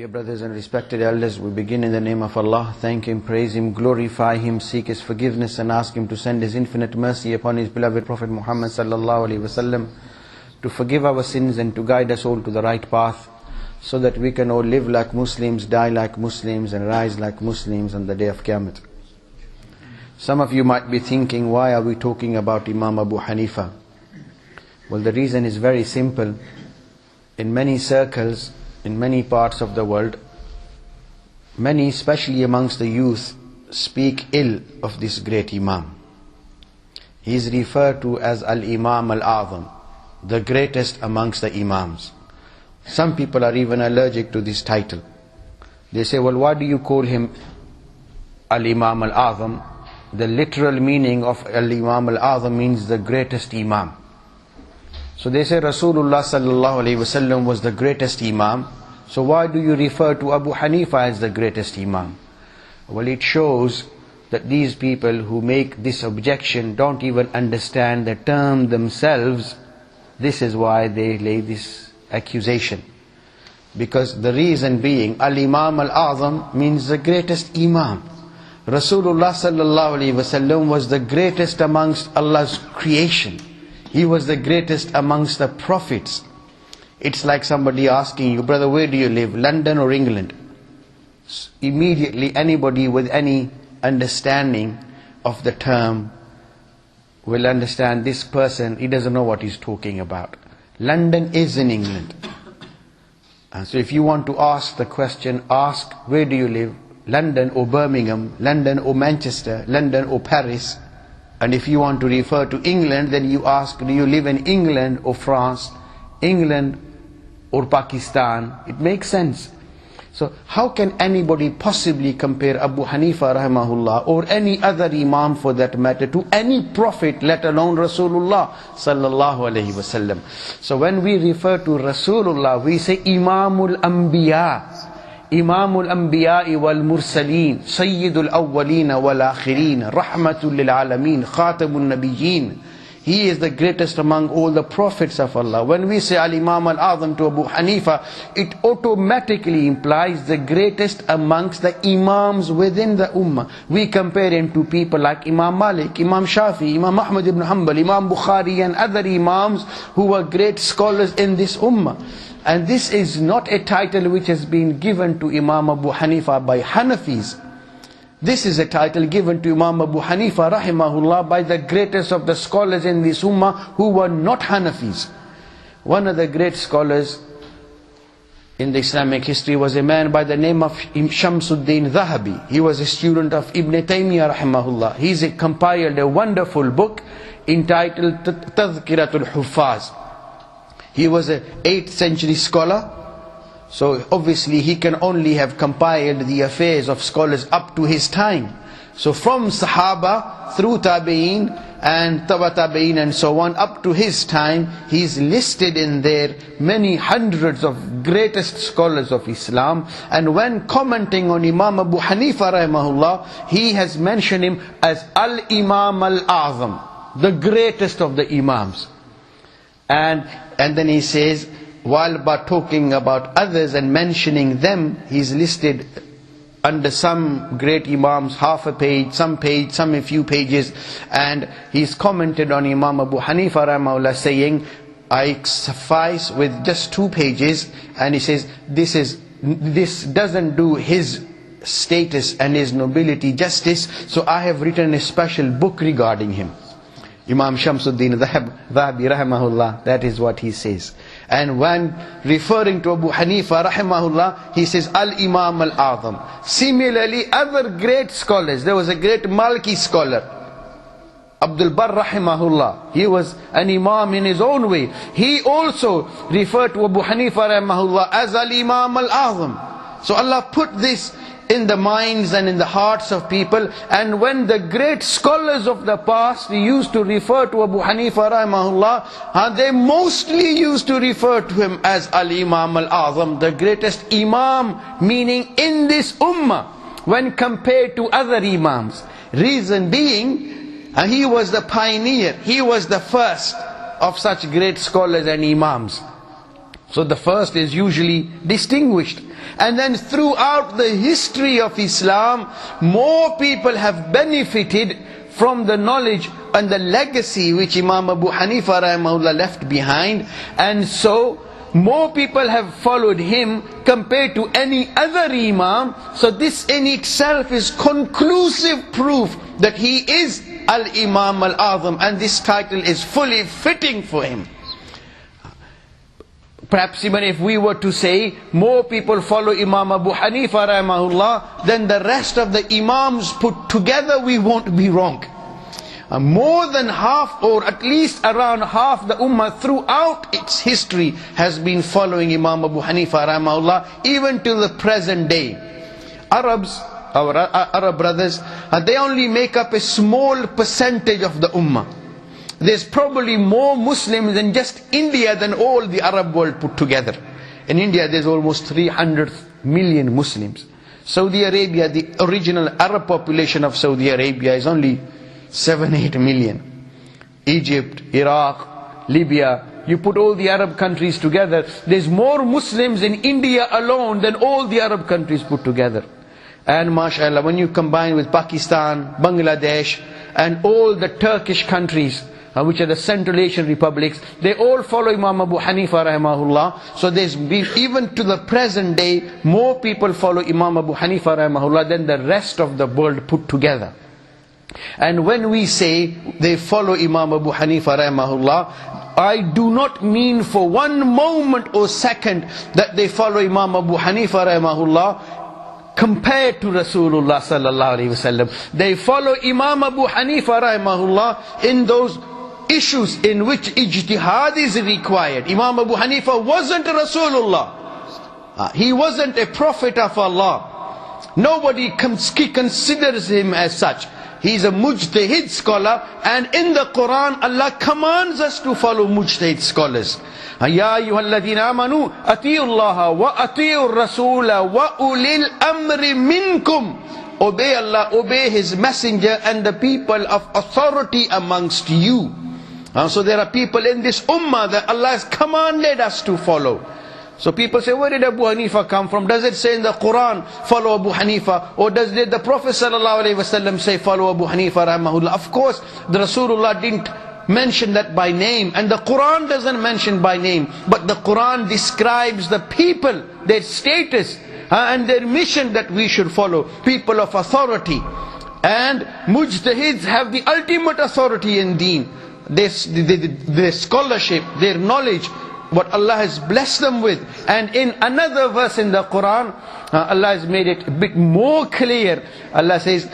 Dear brothers and respected elders, we begin in the name of Allah. Thank Him, praise Him, glorify Him, seek His forgiveness and ask Him to send His infinite mercy upon His beloved Prophet Muhammad sallallahu alaihi wasallam, to forgive our sins and to guide us all to the right path, so that we can all live like Muslims, die like Muslims and rise like Muslims on the day of Qiyamah. Some of you might be thinking, why are we talking about Imam Abu Hanifa? Well, the reason is very simple. In many circles, in many parts of the world, many, especially amongst the youth, speak ill of this great Imam. He is referred to as Al-Imam Al-Azam, the greatest amongst the Imams. Some people are even allergic to this title. They say, well, why do you call him Al-Imam Al-Azam? The literal meaning of Al-Imam Al-Azam means the greatest Imam. So they say Rasulullah sallallahu alaihi wasallam was the greatest Imam. So why do you refer to Abu Hanifa as the greatest Imam? Well, it shows that these people who make this objection don't even understand the term themselves. This is why they lay this accusation. Because the reason being, Al-Imam Al-Azam means the greatest Imam. Rasulullah sallallahu alaihi wasallam was the greatest amongst Allah's creation. He was the greatest amongst the prophets. It's like somebody asking you, brother, where do you live, London or England? Immediately anybody with any understanding of the term will understand this person, he doesn't know what he's talking about. London is in England. And so if you want to ask the question, ask, where do you live? London or Birmingham, London or Manchester, London or Paris. And if you want to refer to England, then you ask, do you live in England or France, England or Pakistan? It makes sense. So how can anybody possibly compare Abu Hanifa rahimahullah or any other Imam for that matter to any prophet, let alone Rasulullah sallallahu alaihi wasallam? So when we refer to Rasulullah, we say Imamul Anbiya. Imamul Anbiya wal Mursaleen, Sayyidul Awwaleen wal Akhirin, Rahmatul lil Alameen, Khatamun Nabiyyin. He is the greatest among all the prophets of Allah. When we say Al-Imam Al-Azam to Abu Hanifa, it automatically implies the greatest amongst the Imams within the Ummah. We compare him to people like Imam Malik, Imam Shafi, Imam Ahmad ibn Hanbal, Imam Bukhari and other Imams who were great scholars in this Ummah. And this is not a title which has been given to Imam Abu Hanifa by Hanafis. This is a title given to Imam Abu Hanifa rahimahullah by the greatest of the scholars in this ummah who were not Hanafis. One of the great scholars in the Islamic history was a man by the name of Shamsuddin Zahabi. He was a student of Ibn Taymiyyah rahimahullah. He's compiled a wonderful book entitled Tazkiratul Huffaz. He was an 8th century scholar. So obviously he can only have compiled the affairs of scholars up to his time. So from Sahaba through Tabi'een and Taba Tabi'een and so on up to his time, he's listed in there many hundreds of greatest scholars of Islam. And when commenting on Imam Abu Hanifa rahimahullah, he has mentioned him as Al-Imam Al-Azam, the greatest of the Imams. And then he says, while about talking about others and mentioning them, he's listed under some great Imams half a page, some a few pages, and he's commented on Imam Abu Hanifa rahimahullah saying, I suffice with just 2 pages, and he says, this doesn't do his status and his nobility justice, so I have written a special book regarding him. Imam Shamsuddin Zahabi rahimahullah, that is what he says. And when referring to Abu Hanifa rahimahullah, he says Al-Imam Al-Azam. Similarly, other great scholars, there was a great Maliki scholar, Abdul Barr rahimahullah. He was an Imam in his own way. He also referred to Abu Hanifa rahimahullah as Al-Imam Al-Azam. So Allah put this in the minds and in the hearts of people. And when the great scholars of the past used to refer to Abu Hanifa rahimahullah, they mostly used to refer to him as Al-Imam Al-Azam, the greatest Imam, meaning in this ummah when compared to other Imams. Reason being, he was the pioneer, he was the first of such great scholars and Imams. So the first is usually distinguished. And then throughout the history of Islam, more people have benefited from the knowledge and the legacy which Imam Abu Hanifa rahimahullah left behind. And so more people have followed him compared to any other Imam. So this in itself is conclusive proof that he is Al-Imam Al-Azam, and this title is fully fitting for him. Perhaps even if we were to say more people follow Imam Abu Hanifa rahimahullah than the rest of the Imams put together, we won't be wrong. More than half, or at least around half, the Ummah throughout its history has been following Imam Abu Hanifa rahimahullah, even to the present day. Arabs, our Arab brothers, they only make up a small percentage of the Ummah. There's probably more Muslims in just India than all the Arab world put together. In India there's almost 300 million Muslims. Saudi Arabia, the original Arab population of Saudi Arabia is only 7-8 million. Egypt, Iraq, Libya, you put all the Arab countries together, there's more Muslims in India alone than all the Arab countries put together. And mashallah, when you combine with Pakistan, Bangladesh, and all the Turkish countries, which are the Central Asian republics, they all follow Imam Abu Hanifa rahimahullah. So there's been, even to the present day, more people follow Imam Abu Hanifa rahimahullah than the rest of the world put together. And when we say they follow Imam Abu Hanifa rahimahullah, I do not mean for one moment or second that they follow Imam Abu Hanifa rahimahullah compared to Rasulullah sallallahu alaihi wasallam. They follow Imam Abu Hanifa rahimahullah in those issues in which ijtihad is required. Imam Abu Hanifa wasn't Rasulullah. He wasn't a prophet of Allah. Nobody considers him as such. He's a mujtahid scholar, and in the Quran Allah commands us to follow mujtahid scholars. Ya ayyuhalladhina amanu ati'u Allah wa ati'u rasula wa ulil amri minkum. Obey Allah, obey His messenger and the people of authority amongst you. So there are people in this ummah that Allah has commanded us to follow. So people say, where did Abu Hanifa come from? Does it say in the Quran, follow Abu Hanifa? Or did the Prophet ﷺ say, follow Abu Hanifa rahimahullah? Of course, the Rasulullah didn't mention that by name, and the Quran doesn't mention by name. But the Quran describes the people, their status, and their mission that we should follow. People of authority. And mujtahids have the ultimate authority in deen. Their scholarship, their knowledge, what Allah has blessed them with. And in another verse in the Quran, Allah has made it a bit more clear. Allah says,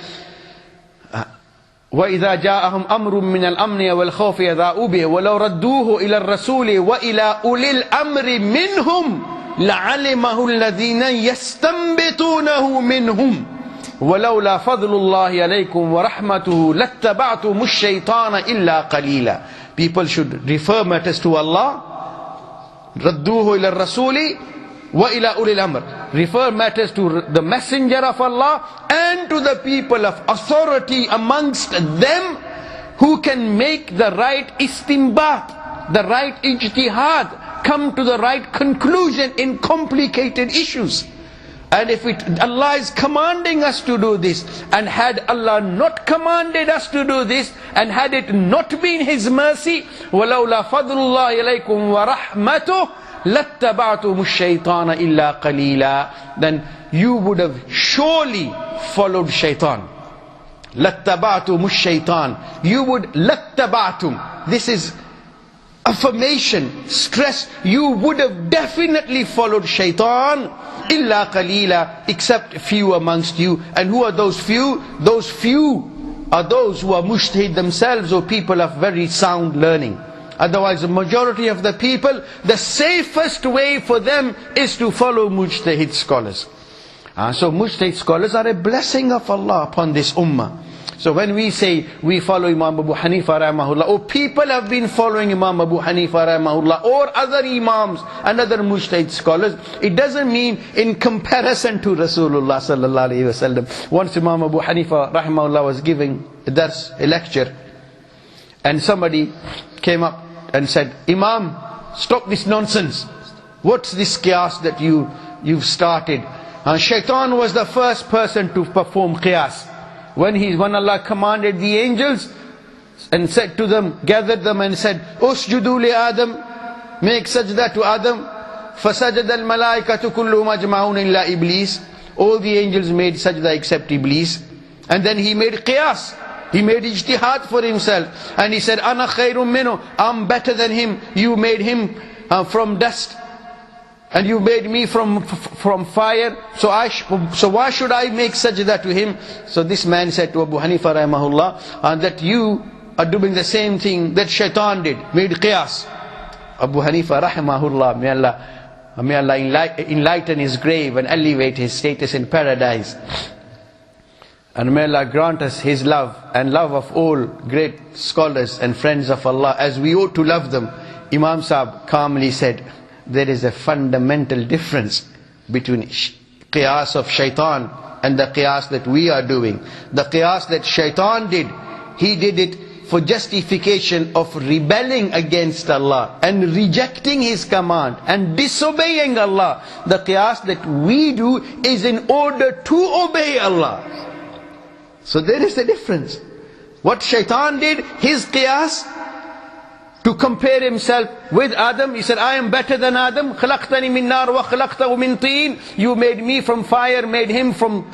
وَإِذَا جَاءَهُمْ أَمْرٌ مِّنَ الْأَمْنِ وَالْخَوْفِ إِذَاعُوا بِهِ وَلَوْ رَدُّوهُ إِلَى الرَّسُولِ وَإِلَى أُولِي الْأَمْرِ مِنْهُمْ لَعَلِمَهُ الَّذِينَ يَسْتَنبِطُونَهُ مِنْهُمْ وَلَوْلَا فَضْلُ اللَّهِ عَلَيْكُمْ وَرَحْمَتُهُ لَاتَّبَعْتُمُ الشَّيْطَانَ إِلَّا قَلِيلًا. People should refer matters to Allah. رَدُّوهُ إِلَى الرَّسُولِ وَإِلَى أُولِي الْأَمْرِ. Refer matters to the messenger of Allah and to the people of authority amongst them, who can make the right istinbat, the right ijtihad, come to the right conclusion in complicated issues. And if Allah is commanding us to do this, and had Allah not commanded us to do this, and had it not been His mercy, وَلَوْلَا فَضْلُ اللَّهِ عَلَيْكُمْ وَرَحْمَتُهُ لَاتَّبَعْتُمُ الشَّيْطَانَ إِلَّا قَلِيلًا. Then you would have surely followed shaitan. لَاتَّبَعْتُمُ الشَّيْطَانَ. You would, لَاتَّبَعْتُم. This is affirmation, stress. You would have definitely followed shaitan. Illa qalila, except few amongst you. And who are those few? Those few are those who are mujtahid themselves, or people of very sound learning. Otherwise, the majority of the people, the safest way for them is to follow mujtahid scholars. So mujtahid scholars are a blessing of Allah upon this ummah. So when we say we follow Imam Abu Hanifa rahimahullah, or people have been following Imam Abu Hanifa rahimahullah, or other imams and other mujtahid scholars, it doesn't mean in comparison to Rasulullah sallallahu alaihi wasallam. Once Imam Abu Hanifa rahimahullah was giving a dars, a lecture, and somebody came up and said, Imam, stop this nonsense. What's this qiyas that you've started? Shaitan was the first person to perform qiyas. When Allah commanded the angels and said to them, gathered them and said, Usjudu li Adam, make sajda to Adam. Fasajada al-malaikatu kulluhum ajma'un illa Iblis. All the angels made sajda except Iblis. And then he made qiyas. He made ijtihad for himself. And he said, Ana khayrun minhu, I'm better than him. You made him from dust. And you made me from fire. So why should I make sajda to him? So this man said to Abu Hanifa rahimahullah, that you are doing the same thing that shaitan did, made qiyas. Abu Hanifa rahimahullah, may Allah enlighten his grave and elevate his status in paradise. And may Allah grant us His love and love of all great scholars and friends of Allah as we ought to love them. Imam Sahib calmly said, there is a fundamental difference between qiyas of shaitan and the qiyas that we are doing. The qiyas that shaitan did, he did it for justification of rebelling against Allah and rejecting His command and disobeying Allah. The qiyas that we do is in order to obey Allah. So there is a difference. What shaitan did, his qiyas, to compare himself with Adam, he said, I am better than Adam. خَلَقْتَنِي مِن نَارٍ وَخَلَقْتَهُ مِن طِينٍ. You made me from fire, made him from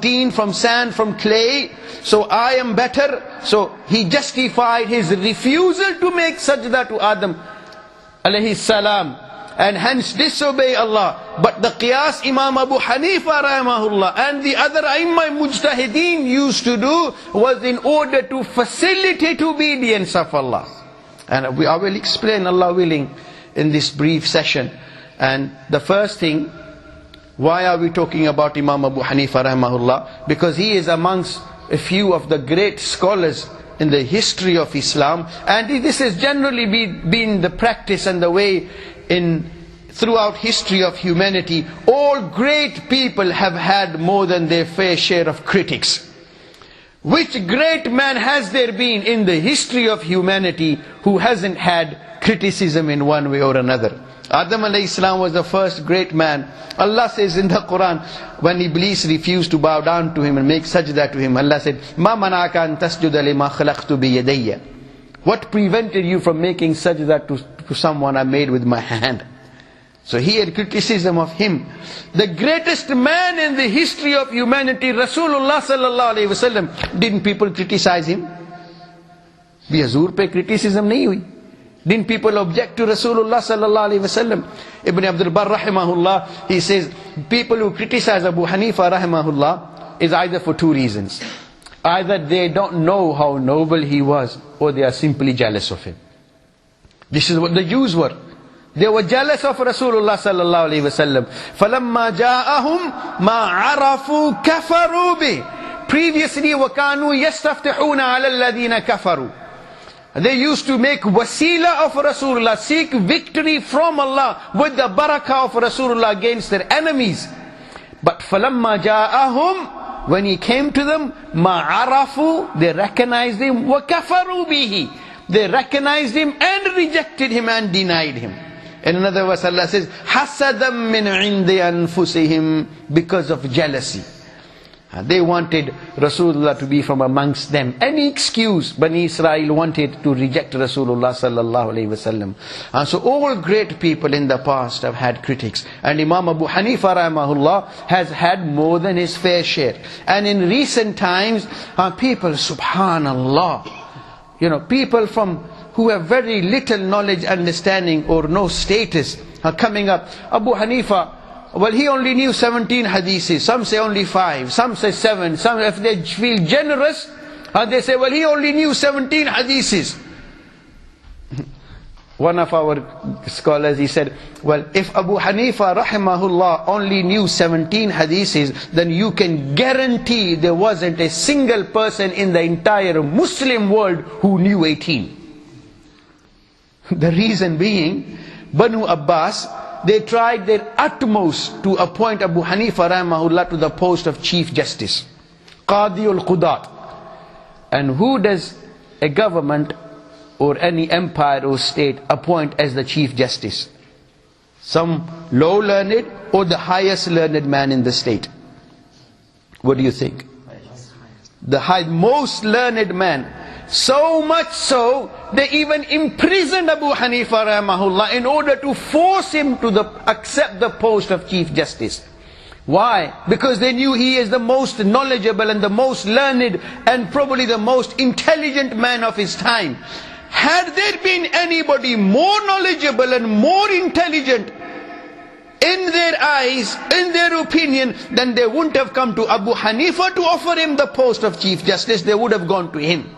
teen, from sand, from clay. So I am better. So he justified his refusal to make sajda to Adam alayhi salam, and hence disobey Allah. But the qiyas Imam Abu Hanifa rahimahullah and the other Aimma Mujtahideen used to do was in order to facilitate obedience of Allah. And I will explain, Allah willing, in this brief session. And the first thing, why are we talking about Imam Abu Hanifa rahimahullah? Because he is amongst a few of the great scholars in the history of Islam. And this has generally been the practice and the way throughout history of humanity. All great people have had more than their fair share of critics. Which great man has there been in the history of humanity who hasn't had criticism in one way or another? Adam alayhi salam was the first great man. Allah says in the Quran, when Iblis refused to bow down to him and make sajda to him, Allah said, مَا مَنَعَكَ أَن تَسْجُدَ لِمَا خَلَقْتُ بِيَدَيَّ. What prevented you from making sajda to someone I made with my hand? So he had criticism of him. The greatest man in the history of humanity, Rasulullah sallallahu alaihi wasallam, didn't people criticize him? Bhi Hazur pe criticism nahi hui. Didn't people object to Rasulullah sallallahu alaihi wasallam? Ibn Abdul Barr rahimahullah, he says, people who criticize Abu Hanifa rahimahullah is either for two reasons. Either they don't know how noble he was, or they are simply jealous of him. This is what the Jews were. They were jealous of Rasulullah sallallahu alaihi wasallam. فَلَمَّا جَاءَهُمْ مَا عَرَفُوا كَفَرُوا بِهِ. Previously, وَكَانُوا يَسْتَفْتِحُونَ عَلَى الَّذِينَ كَفَرُوا. They used to make wasila of Rasulullah, seek victory from Allah with the barakah of Rasulullah against their enemies. But فَلَمَّا جَاءَهُمْ, when he came to them, مَا عَرَفُوا, they recognized him, وَكَفَرُوا بِهِ. They recognized him and rejected him and denied him. In another verse Allah says, حَسَدًا مِّنْ عِنْدِ أَنفُسِهِمْ, because of jealousy. They wanted Rasulullah to be from amongst them. Any excuse, Bani Israel wanted to reject Rasulullah sallallahu alaihi wasallam. And so all great people in the past have had critics. And Imam Abu Hanifa rahimahullah has had more than his fair share. And in recent times, people, subhanallah, people who have very little knowledge, understanding, or no status are coming up. Abu Hanifa, well, he only knew 17 hadiths. Some say only 5, some say 7. Some, if they feel generous, they say, well, he only knew 17 hadiths. One of our scholars, he said, well, if Abu Hanifa rahimahullah only knew 17 hadiths, then you can guarantee there wasn't a single person in the entire Muslim world who knew 18. The reason being, Banu Abbas, they tried their utmost to appoint Abu Hanifa rahimahullah to the post of Chief Justice, Qadi al-Qudat. And who does a government or any empire or state appoint as the Chief Justice? Some low learned or the highest learned man in the state? What do you think? The most learned man. So much so, they even imprisoned Abu Hanifa rahimahullah in order to force him to accept the post of Chief Justice. Why? Because they knew he is the most knowledgeable and the most learned and probably the most intelligent man of his time. Had there been anybody more knowledgeable and more intelligent in their eyes, in their opinion, then they wouldn't have come to Abu Hanifa to offer him the post of Chief Justice. They would have gone to him.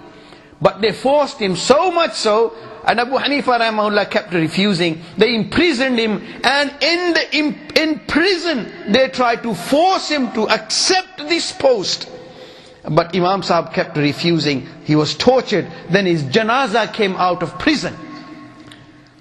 But they forced him so much so, and Abu Hanifa rahimahullah kept refusing. They imprisoned him, and in prison they tried to force him to accept this post. But Imam Sahib kept refusing. He was tortured. Then his janazah came out of prison.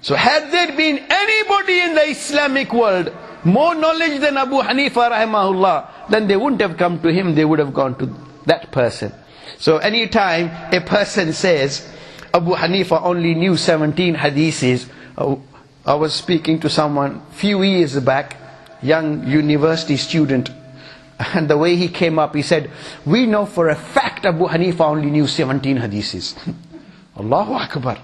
So had there been anybody in the Islamic world more knowledge than Abu Hanifa rahimahullah, then they wouldn't have come to him, they would have gone to that person. So anytime a person says, Abu Hanifa only knew 17 hadiths, I was speaking to someone few years back, young university student, and the way he came up, he said, we know for a fact Abu Hanifa only knew 17 hadiths. Allahu Akbar.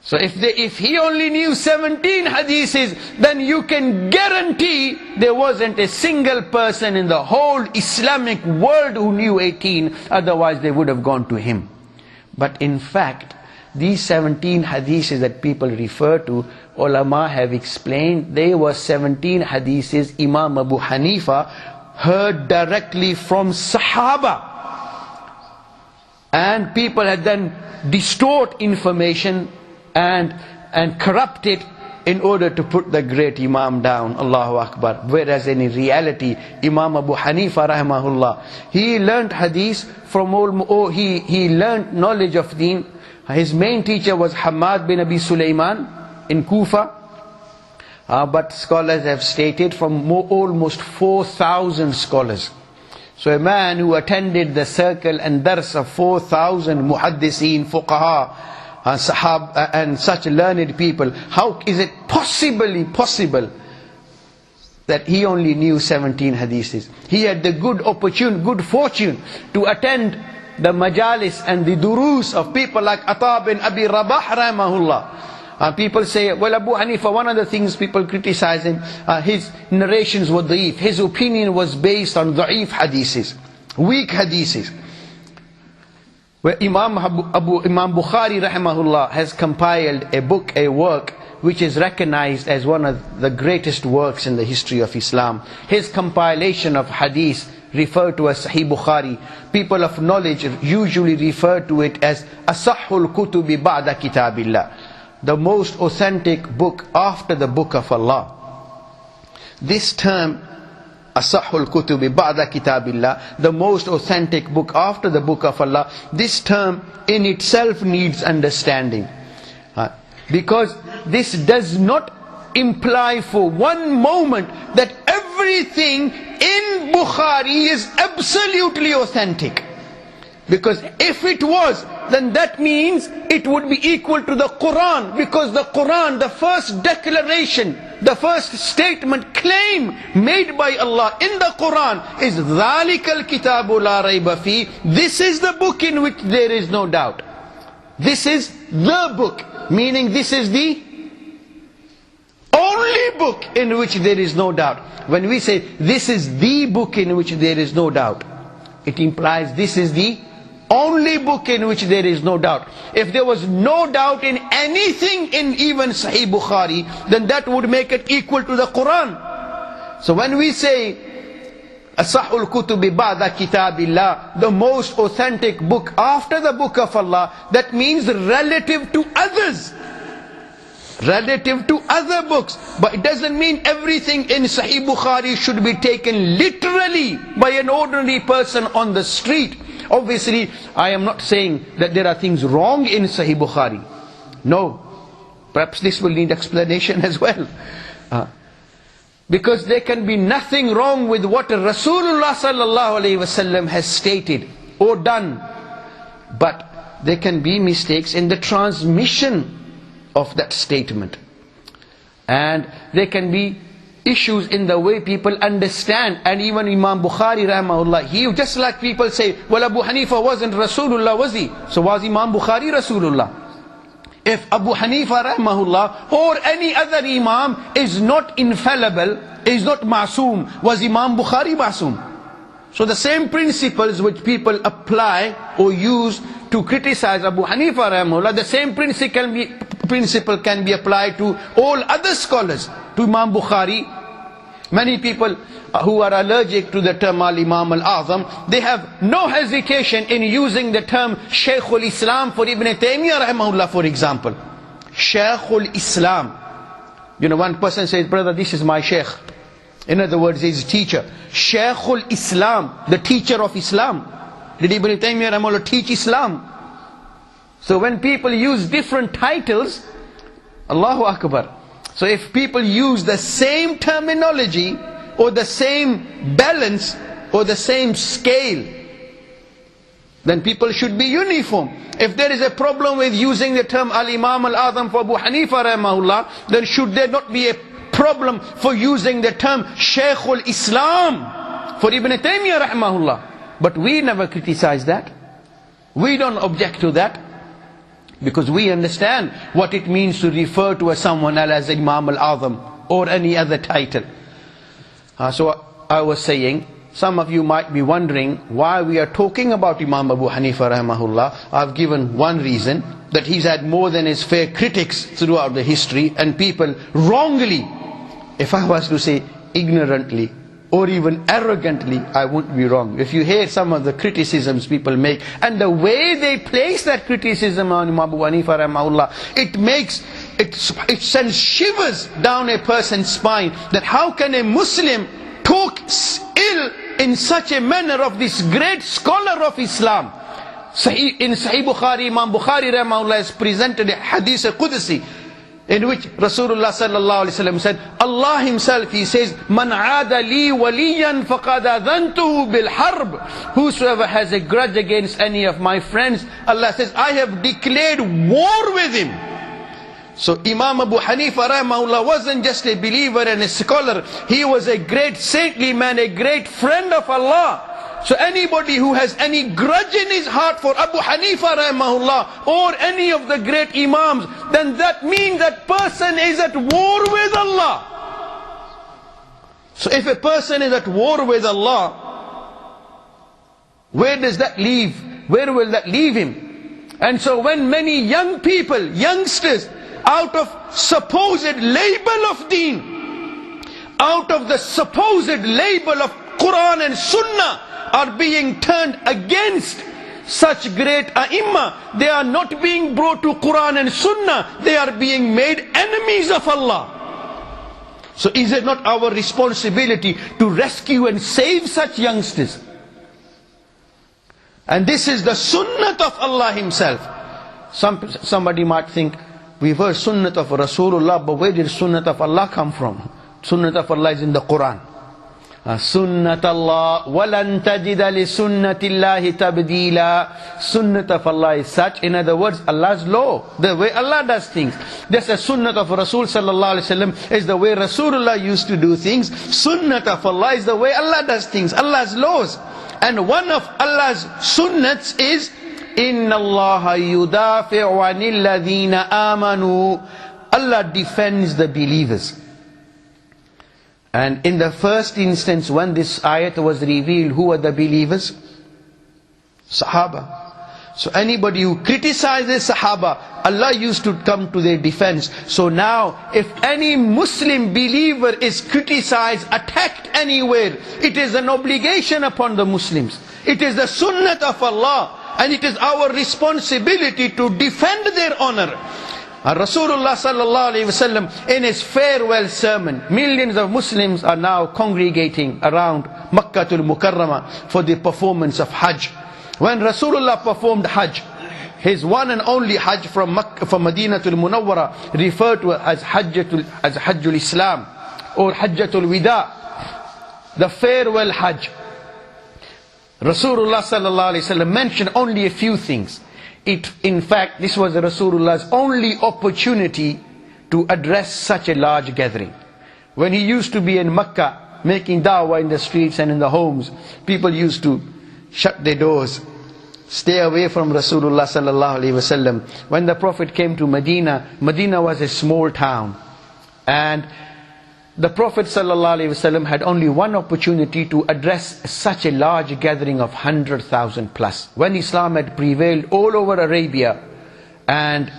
So if he only knew 17 hadiths, then you can guarantee there wasn't a single person in the whole Islamic world who knew 18, otherwise they would have gone to him. But in fact, these 17 hadiths that people refer to, ulama have explained, they were 17 hadiths Imam Abu Hanifa heard directly from Sahaba. And people had then distort information and corrupt it in order to put the great Imam down. Allahu Akbar. Whereas in reality, Imam Abu Hanifa rahimahullah, he learnt hadith from he learnt knowledge of deen. His main teacher was Hamad bin Abi Sulaiman in Kufa. But scholars have stated from almost 4,000 scholars. So a man who attended the circle and dars of 4,000 muhaddiseen, fuqaha, sahab and such learned people, how is it possible that he only knew 17 hadiths? He had the good fortune to attend the majalis and the durus of people like Ata bin Abi Rabah rahimahullah. People say, well, Abu Hanifa, one of the things people criticize him, his narrations were da'if. His opinion was based on da'if hadiths, weak hadiths. Where Imam Bukhari rahimahullah has compiled a work which is recognized as one of the greatest works in the history of Islam. His compilation of hadith referred to as Sahih Bukhari. People of knowledge usually refer to it as Asahhul Kutubi Ba'da Kitabillah, the most authentic book after the book of Allah. This term, Asahhul Kutubi Ba'da Kitabillah, the most authentic book after the book of Allah, this term in itself needs understanding. Because this does not imply for one moment that everything in Bukhari is absolutely authentic. Because if it was, then that means it would be equal to the Quran. Because the Quran, the first declaration, the first statement, claim made by Allah in the Quran is ذَلِكَ الْكِتَابُ لَا رَيْبَ فِيهِ. This is the book in which there is no doubt. This is the book, meaning this is the only book in which there is no doubt. When we say this is the book in which there is no doubt, it implies this is the only book in which there is no doubt. If there was no doubt in anything in even Sahih Bukhari, then that would make it equal to the Quran. So when we say Asahul Kutubi Ba'da Kitabillah, the most authentic book after the book of Allah, that means relative to others, relative to other books. But it doesn't mean everything in Sahih Bukhari should be taken literally by an ordinary person on the street. Obviously, I am not saying that there are things wrong in Sahih Bukhari. No. Perhaps this will need explanation as well. Because there can be nothing wrong with what Rasulullah sallallahu alaihi wasallam has stated or done. But there can be mistakes in the transmission of that statement. And there can be issues in the way people understand. And even Imam Bukhari rahimahullah, he, just like people say, well, Abu Hanifa wasn't Rasulullah, was he? So was Imam Bukhari Rasulullah? If Abu Hanifa rahimahullah or any other Imam is not infallible, is not masoom, was Imam Bukhari masoom? So the same principles which people apply or use to criticize Abu Hanifa rahimahullah, the same principle can be applied to all other scholars, to Imam Bukhari. Many people who are allergic to the term Al-Imam Al-Azam, they have no hesitation in using the term Shaykhul Islam for Ibn Taymiyyah rahimahullah, for example. Shaykhul Islam. You know, one person says, brother, this is my Shaykh. In other words, he's teacher. Shaykhul Islam, the teacher of Islam. Did Ibn Taymiyyah rahimahullah teach Islam? So when people use different titles, Allahu Akbar. So if people use the same terminology or the same balance or the same scale, then people should be uniform. If there is a problem with using the term Al-Imam Al-Azam for Abu Hanifa rahimahullah, then should there not be a problem for using the term Shaykhul Islam for Ibn Taymiyyah rahimahullah? But we never criticize that. We don't object to that, because we understand what it means to refer to someone as Imam Al-Azam or any other title. So I was saying, some of you might be wondering why we are talking about Imam Abu Hanifa rahimahullah. I've given one reason, that he's had more than his fair critics throughout the history, and people wrongly, if I was to say ignorantly or even arrogantly, I wouldn't be wrong. If you hear some of the criticisms people make, and the way they place that criticism on Imam Abu Hanifa rahimahullah, it sends shivers down a person's spine, that how can a Muslim talk ill in such a manner of this great scholar of Islam? In Sahih Bukhari, Imam Bukhari rahimahullah has presented a Hadith Qudsi, in which Rasulullah sallallahu alaihi wasallam said, Allah himself, he says, Man aada li waliyan faqad adhantuhu bil harb. Whosoever has a grudge against any of my friends, Allah says, I have declared war with him. So Imam Abu Hanifa rahimahullah wasn't just a believer and a scholar, he was a great saintly man, a great friend of Allah. So anybody who has any grudge in his heart for Abu Hanifa rahimahullah or any of the great Imams, then that means that person is at war with Allah. So if a person is at war with Allah, where does that leave? Where will that leave him? And so when many young people, youngsters, out of supposed label of deen, out of the supposed label of Quran and Sunnah, are being turned against such great ai', they are not being brought to Quran and Sunnah, they are being made enemies of Allah. So is it not our responsibility to rescue and save such youngsters? And this is the sunnah of Allah himself. Somebody might think, we've heard sunnah of Rasulullah, but where did sunnah of Allah come from? Sunnah of Allah is in the Quran. Sunnat Allah walan tajida li sunnatillahi tabdila. Sunnat of Allah is such, in other words, Allah's law, the way Allah does things. Just as sunnat of Rasul sallallahu alaihi wasallam is the way Rasulullah used to do things, sunnat of Allah is the way Allah does things, Allah's laws. And one of Allah's sunnats is Inna Allah yudafi'u anil ladhina amanu. Allah defends the believers. And in the first instance, when this ayat was revealed, who were the believers? Sahaba. So anybody who criticizes Sahaba, Allah used to come to their defense. So now, if any Muslim believer is criticized, attacked anywhere, it is an obligation upon the Muslims. It is the sunnah of Allah, and it is our responsibility to defend their honor. Rasulullah sallallahu alaihi wasallam, in his farewell sermon, millions of Muslims are now congregating around Makkatul Mukarramah for the performance of Hajj. When Rasulullah performed Hajj, his one and only Hajj from Madinatul Munawwara, referred to as Hajjul Islam or Hajjatul Wida, the farewell Hajj, Rasulullah sallallahu alaihi wasallam mentioned only a few things. In fact, this was Rasulullah's only opportunity to address such a large gathering. When he used to be in Mecca, making da'wah in the streets and in the homes, people used to shut their doors, stay away from Rasulullah sallallahu alaihi wasallam. When the Prophet came to Medina, Medina was a small town, and the Prophet sallallahu alaihi wasallam had only one opportunity to address such a large gathering of 100,000 plus. When Islam had prevailed all over Arabia, and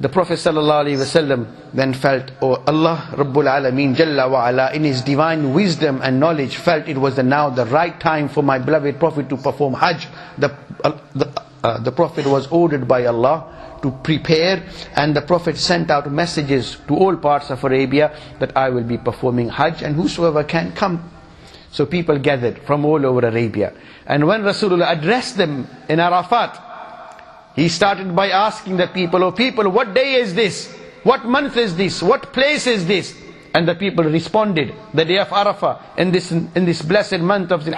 the Prophet sallallahu alaihi wasallam then felt, oh, Allah Rabbul Alameen Jalla wa Ala, in His divine wisdom and knowledge, felt it was now the right time for my beloved Prophet to perform Hajj. The Prophet was ordered by Allah to prepare, and the Prophet sent out messages to all parts of Arabia that I will be performing Hajj and whosoever can come. So people gathered from all over Arabia, and when Rasulullah addressed them in Arafat, he started by asking the people, oh people, what day is this? What month is this? What place is this? And the people responded, the day of Arafah, in this blessed month of Dhul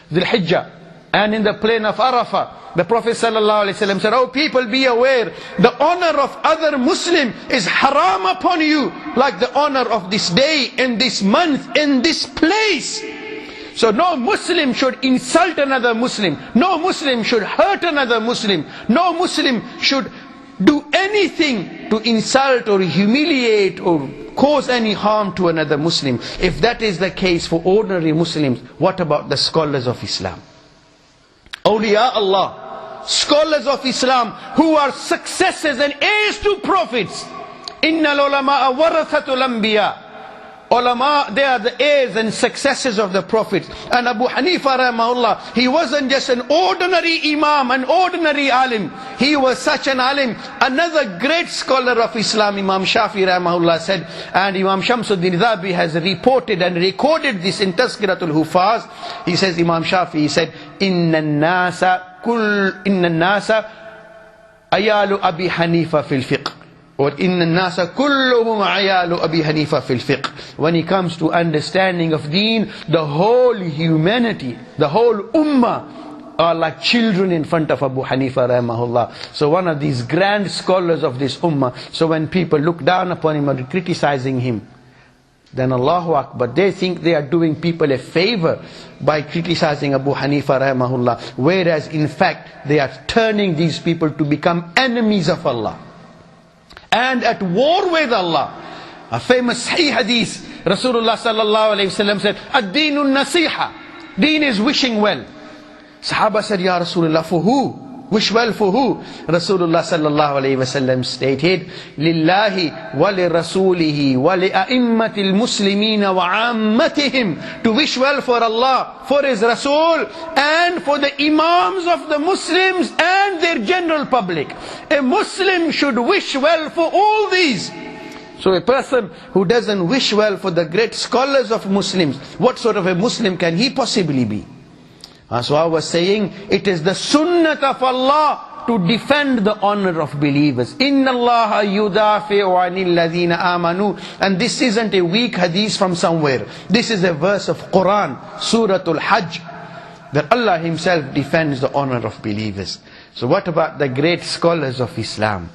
Hijjah, and in the plain of Arafah. The Prophet ﷺ said, oh people, be aware, the honor of other Muslim is haram upon you, like the honor of this day, in this month, in this place. So no Muslim should insult another Muslim. No Muslim should hurt another Muslim. No Muslim should do anything to insult or humiliate or cause any harm to another Muslim. If that is the case for ordinary Muslims, what about the scholars of Islam? Awliya Allah, scholars of Islam, who are successors and heirs to prophets. Innal ulama'a warathatul anbiya. Ulama, they are the heirs and successors of the prophets. And Abu Hanifa rahimahullah, he wasn't just an ordinary Imam, an ordinary alim. He was such an alim. Another great scholar of Islam, Imam Shafi rahimahullah, said, and Imam Shamsuddin Dhabi has reported and recorded this in Tazkiratul Hufaz. He says, Imam Shafi, he said, Inna nasa ayalu Abi Hanifa fil fiqh. Or inna nasa kulluhum ayalu Abi Hanifa fil fiqh. When it comes to understanding of deen, the whole humanity, the whole ummah are like children in front of Abu Hanifa rahimahullah. So one of these grand scholars of this ummah. So when people look down upon him and criticizing him, then Allahu Akbar, they think they are doing people a favor by criticizing Abu Hanifa rahimahullah, whereas in fact they are turning these people to become enemies of Allah and at war with Allah. A famous Sahih Hadith, Rasulullah sallallahu alayhi wasallam said, ad-deenun nasiha, deen is wishing well. Sahaba said, Ya Rasulullah, for who? Wish well for who? Rasulullah sallallahu alayhi wasallam stated, lillahi wa li rasulihi wa li a'immatil muslimina wa ammatihim. To wish well for Allah, for His Rasul, and for the Imams of the Muslims and their general public. A Muslim should wish well for all these. So a person who doesn't wish well for the great scholars of Muslims, what sort of a Muslim can he possibly be? So I was saying, it is the sunnah of Allah to defend the honor of believers. Inna Allaha yudafi'u anil ladhina amanu. And this isn't a weak hadith from somewhere. This is a verse of Quran, Suratul Hajj, that Allah Himself defends the honor of believers. So what about the great scholars of Islam?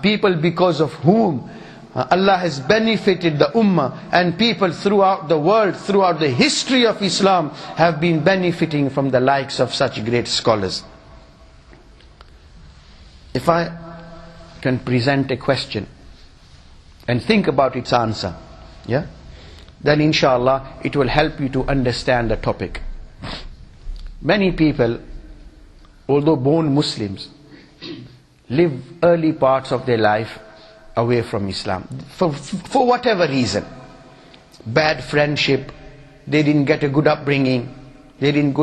People because of whom Allah has benefited the ummah, and people throughout the world, throughout the history of Islam, have been benefiting from the likes of such great scholars. If I can present a question and think about its answer, yeah, then inshallah it will help you to understand the topic. Many people, although born Muslims, live early parts of their life away from Islam for whatever reason. Bad friendship, they didn't get a good upbringing, they didn't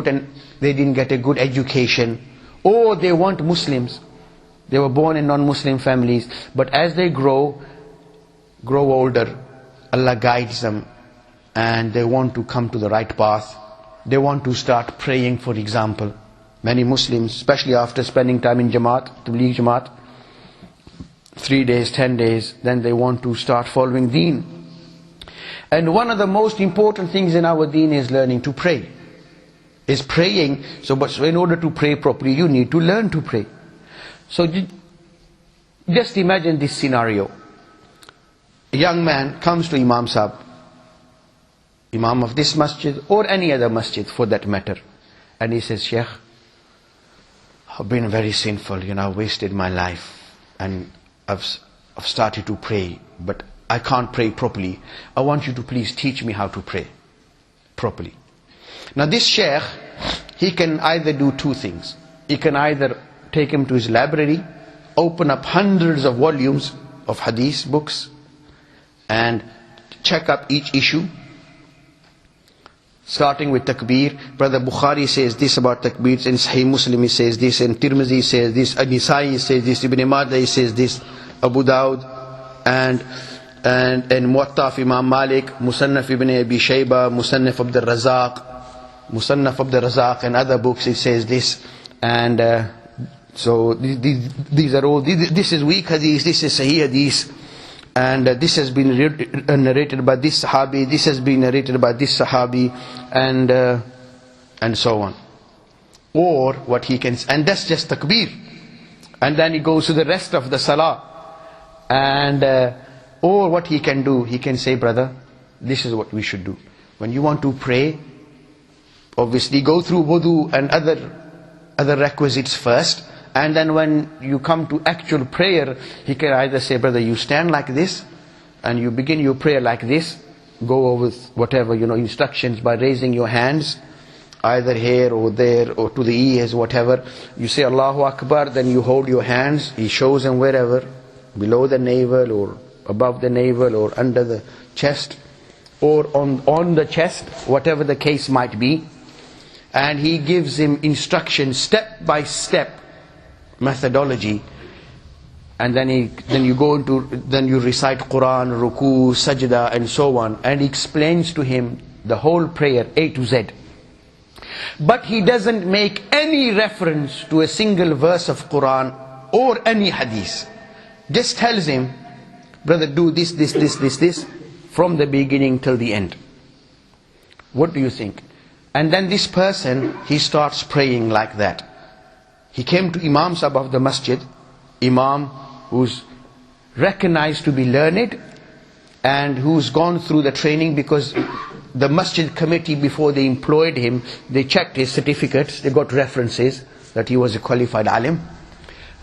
get a good education, or they weren't Muslims, they were born in non-Muslim families, but as they grow older, Allah guides them and they want to come to the right path. They want to start praying, for example. Many Muslims, especially after spending time in Jamaat, Tabligh Jamaat, 3 days, 10 days, then they want to start following deen. And one of the most important things in our deen is learning to pray. Is praying. So in order to pray properly, you need to learn to pray. So just imagine this scenario. a young man comes to Imam Sahib, Imam of this masjid or any other masjid for that matter, and he says, Sheikh, I've been very sinful, I've wasted my life, and I've started to pray, but I can't pray properly. I want you to please teach me how to pray properly. Now this Sheikh, he can either do two things. He can either take him to his library, open up hundreds of volumes of hadith books, and check up each issue, starting with takbir. Brother Bukhari says this about takbir, in Sahih Muslim he says this, in Tirmidhi says this, An-Nisai says this, Ibn Majah says this, Abu Dawud, and Muwatta of Imam Malik, Musannaf Ibn Abi Shayba, Musannaf Abd al-Razaq, and other books it says this. And so these are all, this is weak hadith, this is Sahih hadith, and this has been narrated by this Sahabi, this has been narrated by this Sahabi, and so on. Or what he can, and that's just takbir, and then he goes to the rest of the salah, and or what he can do, he can say, brother, this is what we should do. When you want to pray, obviously go through wudu and other requisites first, and then when you come to actual prayer, he can either say, brother, you stand like this, and you begin your prayer like this, go over whatever, instructions by raising your hands, either here or there, or to the ears, whatever. You say Allahu Akbar, then you hold your hands, he shows them wherever, below the navel, or above the navel, or under the chest, or on the chest, whatever the case might be. And he gives him instructions, step by step methodology, and then you recite Quran, ruku, sajda, and so on, and he explains to him the whole prayer A to Z. But he doesn't make any reference to a single verse of Quran or any hadith. Just tells him, brother, do this from the beginning till the end. What do you think? And then this person, he starts praying like that. He came to Imam Sahib of the masjid, Imam who's recognized to be learned and who's gone through the training, because the masjid committee, before they employed him, they checked his certificates, they got references that he was a qualified alim.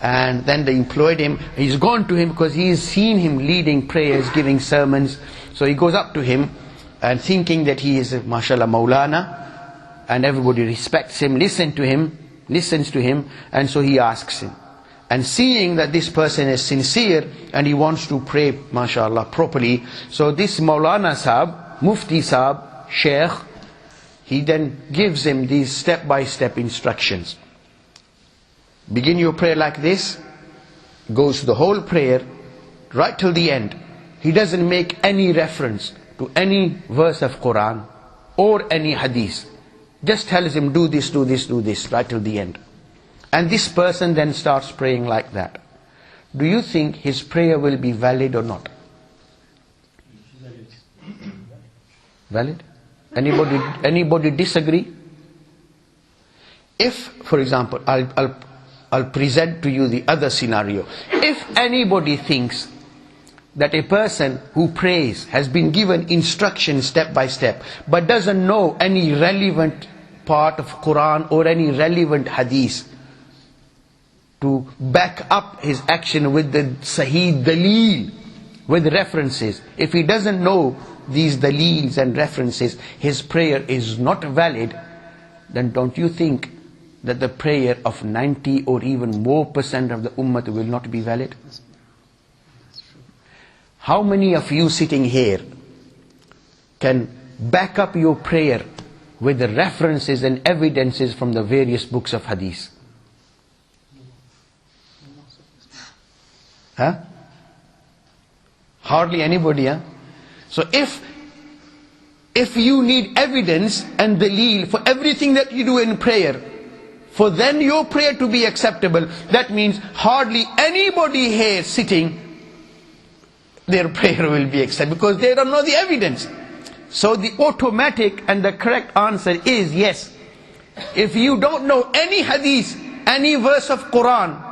And then they employed him. He's gone to him because he's seen him leading prayers, giving sermons. So he goes up to him and thinking that he is, mashallah, Maulana, and everybody respects him, listens to him, and so he asks him. And seeing that this person is sincere and he wants to pray, mashallah, properly, so this Maulana Sahib, Mufti Sahib, Sheikh, he then gives him these step-by-step instructions. Begin your prayer like this, goes to the whole prayer, right till the end. He doesn't make any reference to any verse of Quran or any hadith. Just tells him, do this, right till the end. And this person then starts praying like that. Do you think his prayer will be valid or not? Valid? Anybody disagree? If, for example, I'll present to you the other scenario. If anybody thinks that a person who prays has been given instructions step by step, but doesn't know any relevant part of Quran or any relevant hadith to back up his action with the Sahih Daleel, with references, if he doesn't know these Daleels and references, his prayer is not valid, then don't you think that the prayer of 90 or even more % of the ummah will not be valid? How many of you sitting here can back up your prayer with the references and evidences from the various books of hadith? Huh? Hardly anybody, huh? So if you need evidence and daleel for everything that you do in prayer, for then your prayer to be acceptable, that means hardly anybody here sitting, their prayer will be accepted, because they don't know the evidence. So the automatic and the correct answer is yes. If you don't know any hadith, any verse of Quran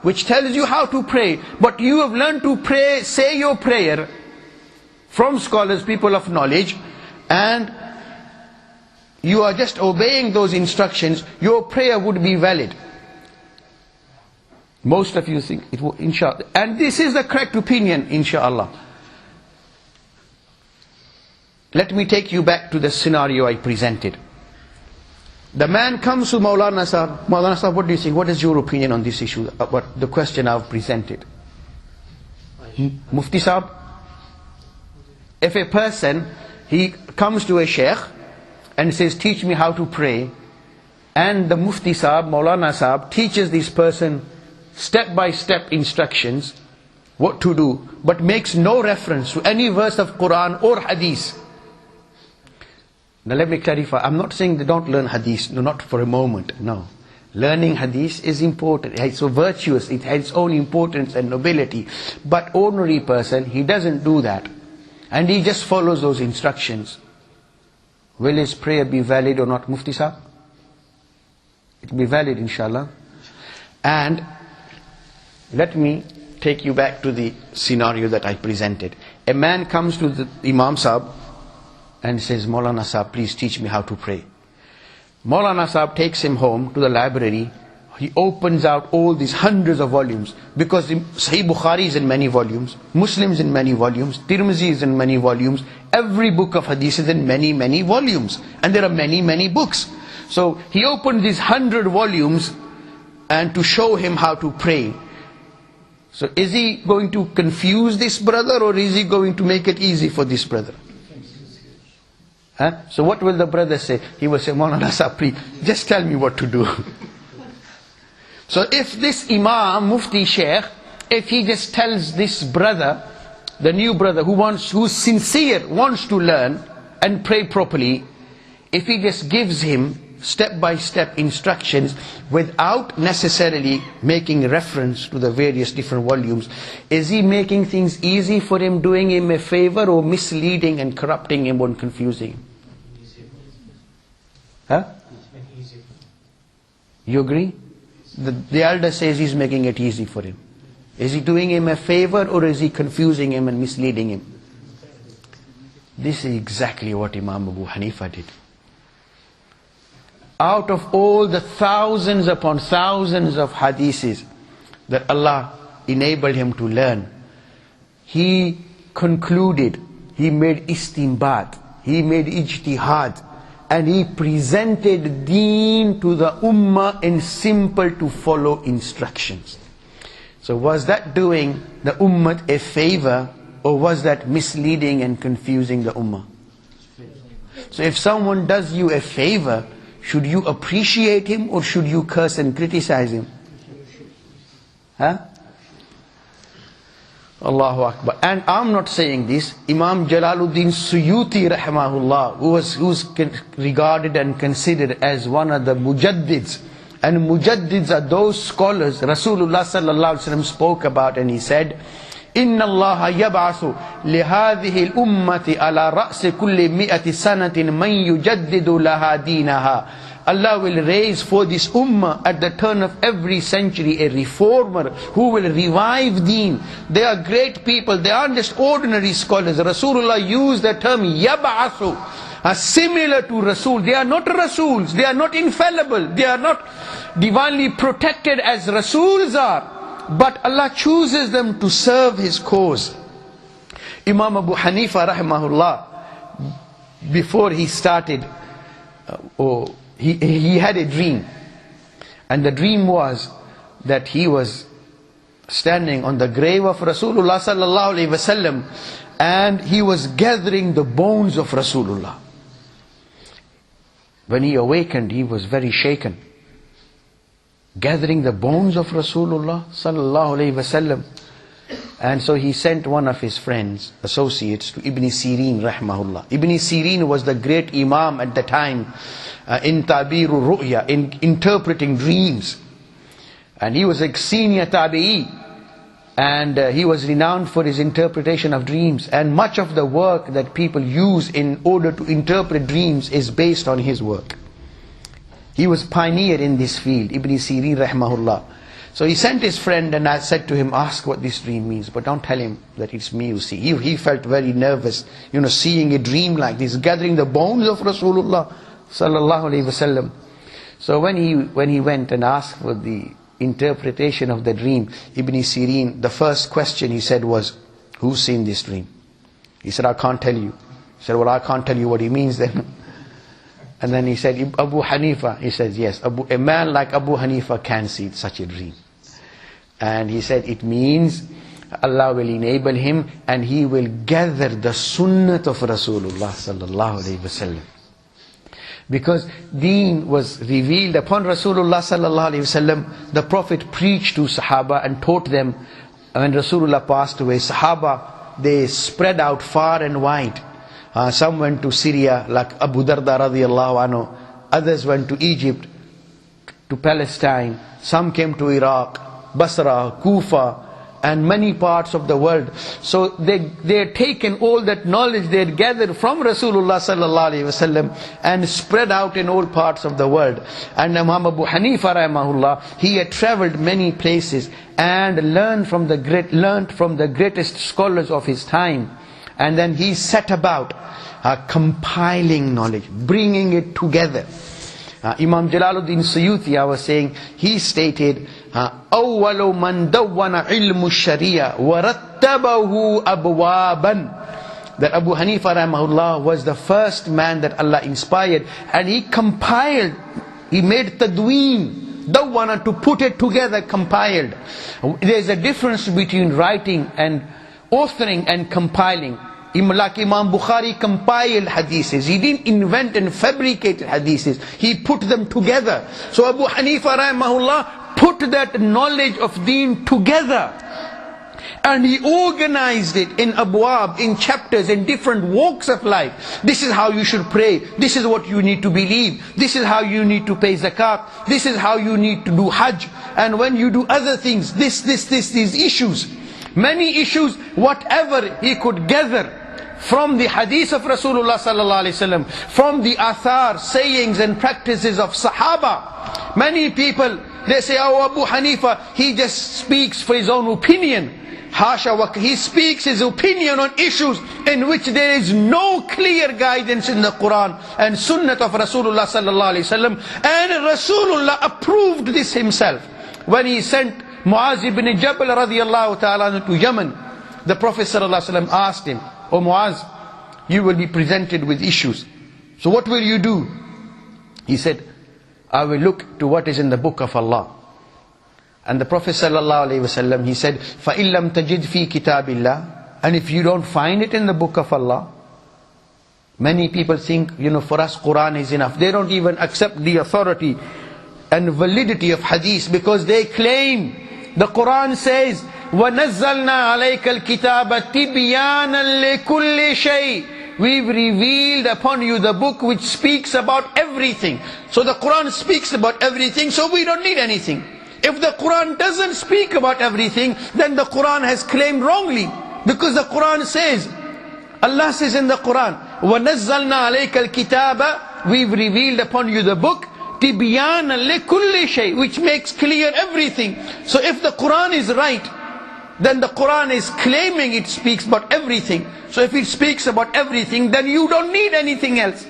which tells you how to pray, but you have learned to pray, say your prayer from scholars, people of knowledge, and you are just obeying those instructions, your prayer would be valid. Most of you think it will, inshallah. And this is the correct opinion, inshallah. Let me take you back to the scenario I presented. The man comes to Maulana Sahib. Maulana Sahib, what do you think? What is your opinion on this issue? About the question I've presented? Mufti Sahib? If a person, he comes to a sheikh and says, teach me how to pray, and the Mufti Sahib, Maulana Sahib, teaches this person step-by-step instructions, what to do, but makes no reference to any verse of Quran or Hadith. Now let me clarify, I'm not saying they don't learn Hadith, no, not for a moment, no. Learning Hadith is important, it's so virtuous, it has its own importance and nobility. But ordinary person, he doesn't do that. And he just follows those instructions. Will his prayer be valid or not, Mufti Sahib? It will be valid, inshallah. And let me take you back to the scenario that I presented. A man comes to the Imam Sahib and says, Maulana Sahib, please teach me how to pray. Maulana Sahib takes him home to the library. He opens out all these hundreds of volumes, because Sahih Bukhari is in many volumes, Muslim is in many volumes, Tirmizi is in many volumes, every book of Hadith is in many, many volumes, and there are many, many books. So he opened these 100 volumes and to show him how to pray. So is he going to confuse this brother, or is he going to make it easy for this brother? So what will the brother say? He will say, Maulana Sahib, please, just tell me what to do. So if this Imam, Mufti, Sheikh, if he just tells this brother, the new brother who's sincere, wants to learn and pray properly, if he just gives him step-by-step instructions without necessarily making reference to the various different volumes, is he making things easy for him, doing him a favor, or misleading and corrupting him or confusing him? You agree? The elder says he's making it easy for him. Is he doing him a favor, or is he confusing him and misleading him? This is exactly what Imam Abu Hanifa did. Out of all the thousands upon thousands of hadiths that Allah enabled him to learn, he concluded, he made istinbat, he made ijtihad, and he presented deen to the ummah in simple to follow instructions. So was that doing the ummah a favor, or was that misleading and confusing the ummah? So if someone does you a favor, should you appreciate him, or should you curse and criticize him? Allahu Akbar. And I'm not saying this. Imam Jalaluddin Suyuti rahimahullah, who's regarded and considered as one of the mujaddids. And mujaddids are those scholars Rasulullah sallallahu alaihi wasallam spoke about, and he said, Inna Allah yab'athu lihadhihi al-ummati ala ra'si kulli mi'ati sanatin man yujaddidu laha dinaha. Allah will raise for this ummah at the turn of every century a reformer who will revive deen. They are great people, they aren't just ordinary scholars. Rasulullah used the term yab'athu, similar to Rasul. They are not Rasuls, they are not infallible, they are not divinely protected as Rasuls are, but Allah chooses them to serve His cause. Imam Abu Hanifa rahimahullah, before he started, he had a dream, and the dream was that he was standing on the grave of Rasulullah sallallahu alaihi wasallam, and he was gathering the bones of Rasulullah. When he awakened, he was very shaken. Gathering the bones of Rasulullah sallallahu alaihi wasallam. And so he sent one of his friends, associates, to Ibn Sirin rahimahullah. Ibn Sirin was the great Imam at the time in Ta'birul Ru'ya, in interpreting dreams. And he was a senior tabi'i, and he was renowned for his interpretation of dreams. And much of the work that people use in order to interpret dreams is based on his work. He was pioneer in this field, Ibn Sirin rahimahullah. So he sent his friend, and I said to him, ask what this dream means, but don't tell him that it's me you see. He felt very nervous, seeing a dream like this, gathering the bones of Rasulullah sallallahu alaihi wasallam. So when he went and asked for the interpretation of the dream, Ibn Sirin, the first question he said was, who's seen this dream? He said, I can't tell you. He said, well, I can't tell you what he means then. And then he said, Abu Hanifa. He says, yes, a man like Abu Hanifa can see such a dream. And he said, it means Allah will enable him and he will gather the sunnah of Rasulullah sallallahu alaihi wasallam. Because deen was revealed upon Rasulullah sallallahu alaihi wasallam. The Prophet preached to Sahaba and taught them. When Rasulullah passed away, Sahaba, they spread out far and wide. Some went to Syria, like Abu Darda radiyallahu anhu. Others went to Egypt, to Palestine. Some came to Iraq, Basra, Kufa, and many parts of the world. So they had taken all that knowledge they had gathered from Rasulullah sallallahu alaihi wasallam and spread out in all parts of the world. And Imam Abu Hanifa rahimahullah, he had travelled many places and learned from the greatest scholars of his time. And then he set about compiling knowledge, bringing it together. Imam Jalaluddin Suyuti, I was saying, he stated, أَوَّلُ مَنْ دَوَّنَ عِلْمُ الشَّرِيعَ وَرَتَّبَهُ أَبْوَابًا. That Abu Hanifa rahimahullah was the first man that Allah inspired, and he compiled, he made tadween, dawwana, to put it together, compiled. There's a difference between writing and authoring and compiling. Like Imam Bukhari compiled hadiths. He didn't invent and fabricate hadiths. He put them together. So Abu Hanifa rahimahullah put that knowledge of deen together. And he organized it in abwab, in chapters, in different walks of life. This is how you should pray. This is what you need to believe. This is how you need to pay zakat. This is how you need to do hajj. And when you do other things, these issues. Many issues, whatever he could gather from the hadith of Rasulullah sallallahu alaihi wasallam, from the athar, sayings and practices of Sahaba. Many people, they say, oh, Abu Hanifa, he just speaks for his own opinion. Hasha, he speaks his opinion on issues in which there is no clear guidance in the Quran and Sunnah of Rasulullah sallallahu alaihi wasallam. And Rasulullah approved this himself. When he sent Muaz ibn Jabal radiyallahu ta'ala to Yemen, the Prophet sallallahu alaihi wasallam asked him, "O Muaz, you will be presented with issues. So what will you do?" He said, "I will look to what is in the book of Allah." And the Prophet sallallahu alaihi wasallam, he said, فَإِن لَمْ تَجِدْ فِي كِتَابِ اللَّهِ. And if you don't find it in the book of Allah, many people think, for us Quran is enough. They don't even accept the authority and validity of hadith, because they claim the Quran says, وَنَزَّلْنَا عَلَيْكَ الْكِتَابَ تِبْيَانًا لِكُلِّ شَيْءٍ. We've revealed upon you the book which speaks about everything. So the Quran speaks about everything, so we don't need anything. If the Quran doesn't speak about everything, then the Quran has claimed wrongly. Because the Quran says, Allah says in the Quran, وَنَزَّلْنَا عَلَيْكَ الْكِتَابَ. We've revealed upon you the book, تِبْيَانًا لِكُلِّ شَيْءٍ, which makes clear everything. So if the Quran is right, then the Quran is claiming it speaks about everything. So if it speaks about everything, then you don't need anything else.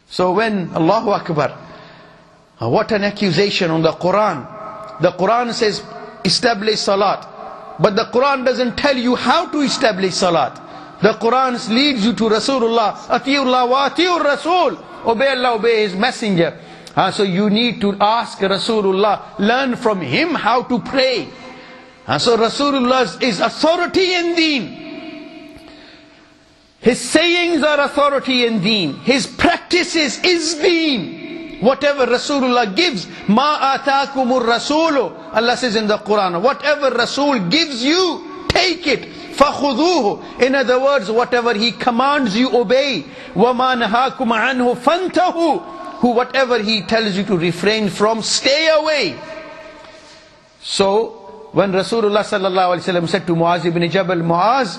So when, Allahu Akbar, what an accusation on the Quran. The Quran says, establish salat. But the Quran doesn't tell you how to establish salat. The Quran leads you to Rasulullah. Atiullah wa atiur Rasul. Obey Allah, obey His Messenger. So you need to ask Rasulullah, learn from him how to pray. So Rasulullah is authority in deen. His sayings are authority in deen. His practices is deen. Whatever Rasulullah gives, ma ataakumur rasulu, Allah says in the Quran, whatever Rasul gives you, take it. فَخُذُوهُ. In other words, whatever he commands you, obey. وَمَا نَهَاكُمْ عَنْهُ فَانْتَهُ. Whatever he tells you to refrain from, stay away. So when Rasulullah sallallahu alaihi wasallam said to Muaz ibn Jabal, Muaz,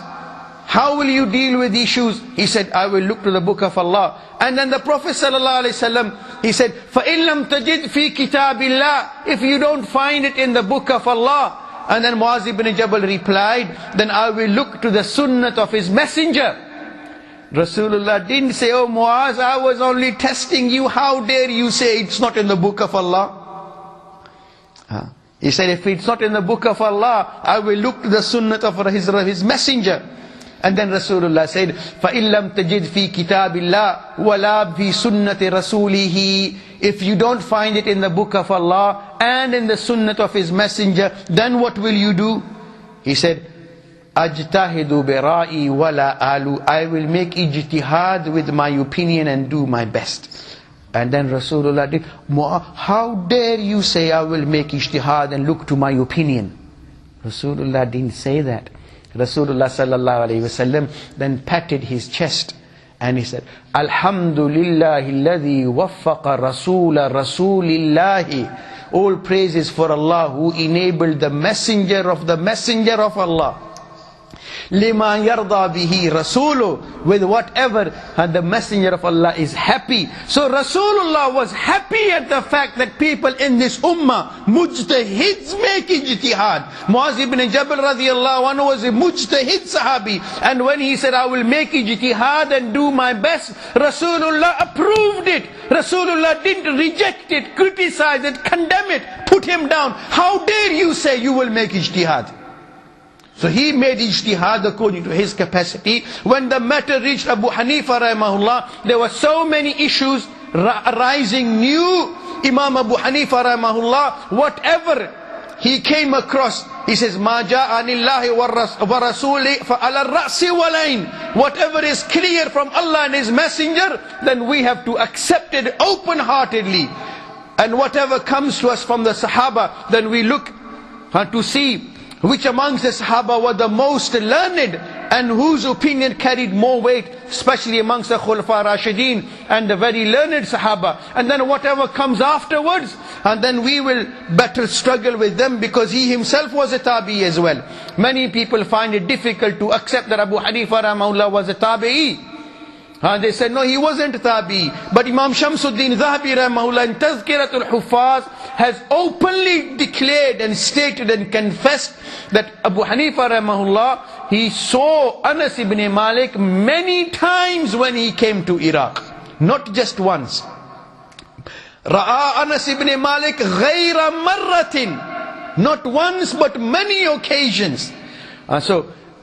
how will you deal with issues? He said, I will look to the book of Allah. And then the Prophet ﷺ, he said, فَإِن لَمْ تَجِدْ فِي كِتَابِ اللَّهِ, if you don't find it in the book of Allah. And then Muaz ibn Jabal replied, then I will look to the sunnah of his messenger. Rasulullah didn't say, oh Muaz, I was only testing you, how dare you say it's not in the book of Allah. He said, if it's not in the book of Allah, I will look to the sunnah of his messenger. And then Rasulullah said, فَإِن لَمْ تَجِدْ فِي كِتَابِ اللَّهِ وَلَا فِي سُنَّةِ رَسُولِهِ, if you don't find it in the book of Allah and in the sunnah of his messenger, then what will you do? He said, أَجْتَهِدُ بِرَائِي وَلَا آلُ, I will make ijtihad with my opinion and do my best. And then Rasulullah did, how dare you say I will make ijtihad and look to my opinion? Rasulullah didn't say that. Rasulullah sallallahu alayhi wasallam then patted his chest and he said, Alhamdulillahi alladhi waffaqa rasula rasulillahi. All praises for Allah who enabled the messenger of Allah. Lima yarda bihi rasulu, with whatever the messenger of Allah is happy. So Rasulullah was happy at the fact that people in this ummah, mujtahids, make ijtihad. Muaz ibn Jabal radiyallahu anhu was a mujtahid sahabi, and when he said, I will make ijtihad and do my best, Rasulullah approved it. Rasulullah didn't reject it, criticize it, condemn it, put him down. How dare you say you will make ijtihad? So he made ijtihad according to his capacity. When the matter reached Abu Hanifa rahimahullah, there were so many issues arising new. Imam Abu Hanifa rahimahullah, whatever he came across, he says, Ma ja'a anillahi wa rasuli fa ala ra'si walain. Whatever is clear from Allah and his messenger, then we have to accept it open-heartedly. And whatever comes to us from the Sahaba, then we look to see which amongst the Sahaba were the most learned and whose opinion carried more weight, especially amongst the Khulafa Rashideen and the very learned Sahaba. And then whatever comes afterwards, and then we will better struggle with them, because he himself was a tabi'i as well. Many people find it difficult to accept that Abu Hanifa rahimahullah was a tabi'i. They said, no, he wasn't tabi'i. But Imam Shamsuddin Zahabi rahimahullah in Tazkiratul Huffaz has openly declared and stated and confessed that Abu Hanifa rahimahullah, he saw Anas ibn Malik many times when he came to Iraq, not just once. Ra'a Anas ibn Malik ghayra marratin, not once but many occasions.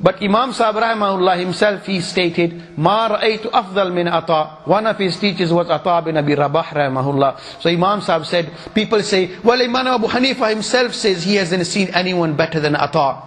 But Imam Sahib rahimahullah himself, he stated, Ma ra'aytu afdal min Ata. One of his teachers was Ata bin Abi Rabah rahimahullah. So Imam Sahib said, people say, well, Imam Abu Hanifa himself says he hasn't seen anyone better than Ata.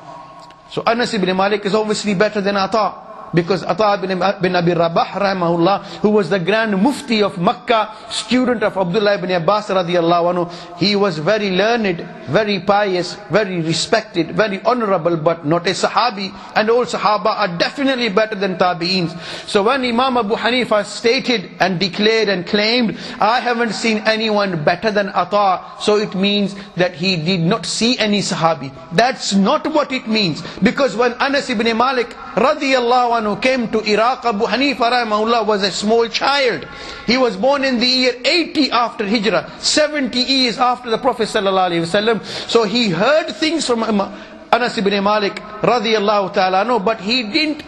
So Anas ibn Malik is obviously better than Ata, because Ata bin Abi Rabah rahimahullah, who was the grand mufti of Makkah, student of Abdullah ibn Abbas radiyallahu anhu, he was very learned, very pious, very respected, very honorable, but not a Sahabi. And all Sahaba are definitely better than Tabi'ins. So when Imam Abu Hanifa stated and declared and claimed, I haven't seen anyone better than Ata, so it means that he did not see any Sahabi. That's not what it means. Because when Anas ibn Malik radiyallahu anhu came to Iraq, Abu Hanifa rahimahullah was a small child. He was born in the year 80 after Hijrah, 70 years after the Prophet sallallahu alaihi wasallam. So he heard things from Anas ibn Malik radiyallahu ta'ala anhu, but he didn't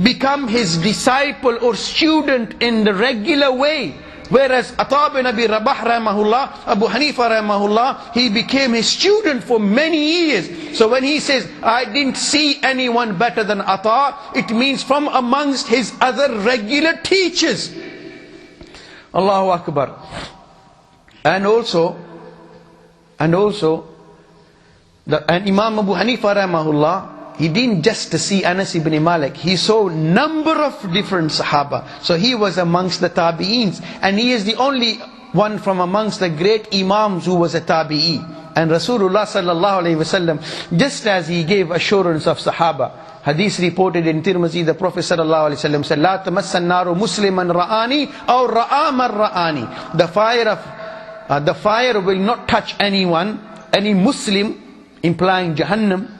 become his disciple or student in the regular way. Whereas Ata bin Abi Rabah rahimahullah, Abu Hanifa rahimahullah, he became his student for many years. So when he says, I didn't see anyone better than Ata, it means from amongst his other regular teachers. Allahu Akbar. And Imam Abu Hanifa rahimahullah, he didn't just see Anas ibn Malik, he saw number of different Sahaba. So he was amongst the Tabi'ins, and he is the only one from amongst the great Imams who was a Tabi'i. And Rasulullah sallallahu alayhi wasallam, just as he gave assurance of Sahaba, hadith reported in Tirmidhi, the Prophet sallallahu alayhi wasallam said, La tamassan naru musliman ra'ani or ra'amar ra'ani. The fire will not touch anyone, any Muslim, implying Jahannam,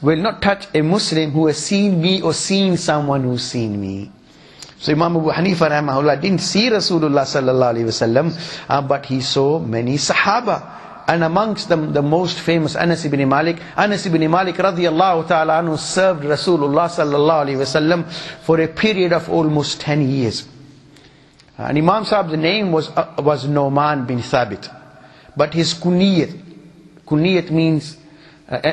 will not touch a Muslim who has seen me or seen someone who's seen me. So Imam Abu Hanifa rahimahullah didn't see Rasulullah sallallahu alaihi wasallam, but he saw many Sahaba. And amongst them, the most famous, Anas ibn Malik. Anas ibn Malik radiyallahu ta'ala anhu served Rasulullah sallallahu alaihi wasallam for a period of almost 10 years. And Imam Sahab's name was Nu'man bin Thabit. But his kuniyat means,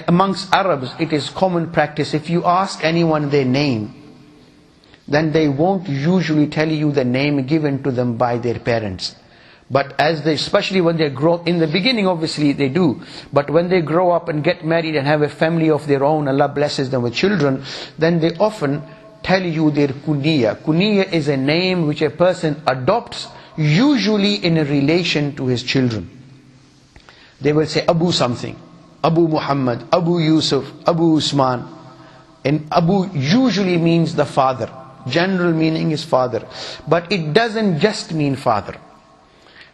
amongst Arabs, it is common practice. If you ask anyone their name, then they won't usually tell you the name given to them by their parents. But especially when they grow, in the beginning obviously they do, but when they grow up and get married and have a family of their own, Allah blesses them with children, then they often tell you their kunya. Kunya is a name which a person adopts, usually in a relation to his children. They will say Abu something, Abu Muhammad, Abu Yusuf, Abu Usman. And Abu usually means the father. General meaning is father. But it doesn't just mean father.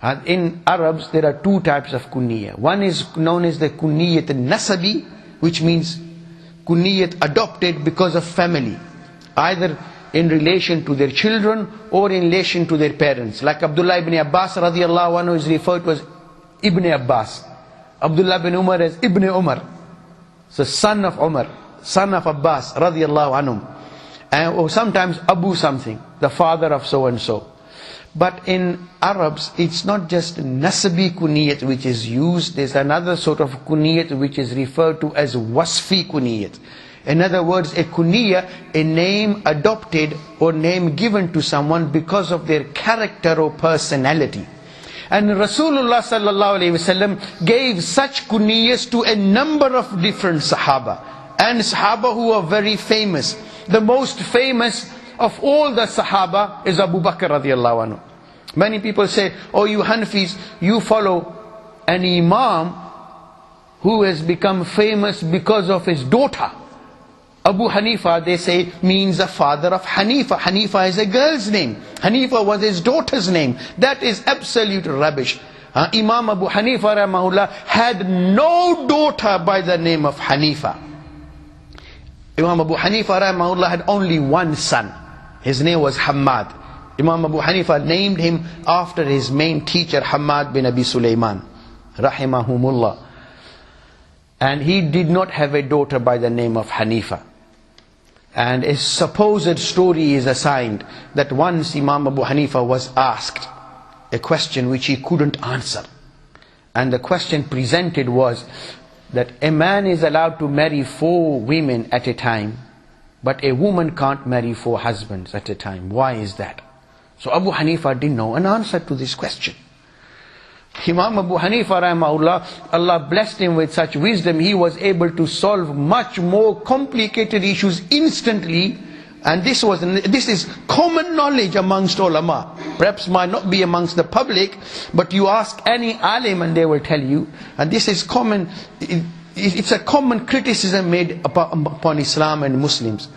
And in Arabs, there are two types of kunya. One is known as the kunyat nasabi, which means kunyat adopted because of family, either in relation to their children or in relation to their parents. Like Abdullah ibn Abbas radiyallahu anhu is referred to as Ibn Abbas. Abdullah ibn Umar as Ibn Umar. So son of Umar, son of Abbas radiyallahu anhum. Or sometimes Abu something, the father of so and so. But in Arabs, it's not just nasabi kuniyat which is used. There's another sort of kuniyat which is referred to as wasfi kuniyat. In other words, a kuniya, a name adopted or name given to someone because of their character or personality. And Rasulullah sallallahu alaihi wasallam gave such kuniyas to a number of different Sahaba. And Sahaba who are very famous. The most famous of all the Sahaba is Abu Bakr radiyallahu anhu. Many people say, oh you Hanafis, you follow an Imam who has become famous because of his daughter. Abu Hanifa, they say, means the father of Hanifa. Hanifa is a girl's name. Hanifa was his daughter's name. That is absolute rubbish. Imam Abu Hanifa rahimahullah had no daughter by the name of Hanifa. Imam Abu Hanifa rahimahullah had only one son. His name was Hammad. Imam Abu Hanifa named him after his main teacher, Hammad bin Abi Sulaiman, rahimahumullah. And he did not have a daughter by the name of Hanifa. And a supposed story is assigned that once Imam Abu Hanifa was asked a question which he couldn't answer. And the question presented was that a man is allowed to marry 4 women at a time, but a woman can't marry 4 husbands at a time. Why is that? So Abu Hanifa didn't know an answer to this question. Imam Abu Hanifa rahimahullah, Allah blessed him with such wisdom, he was able to solve much more complicated issues instantly. And this is common knowledge amongst ulama. Perhaps might not be amongst the public, but you ask any alim and they will tell you. And this is common, it's a common criticism made upon Islam and Muslims.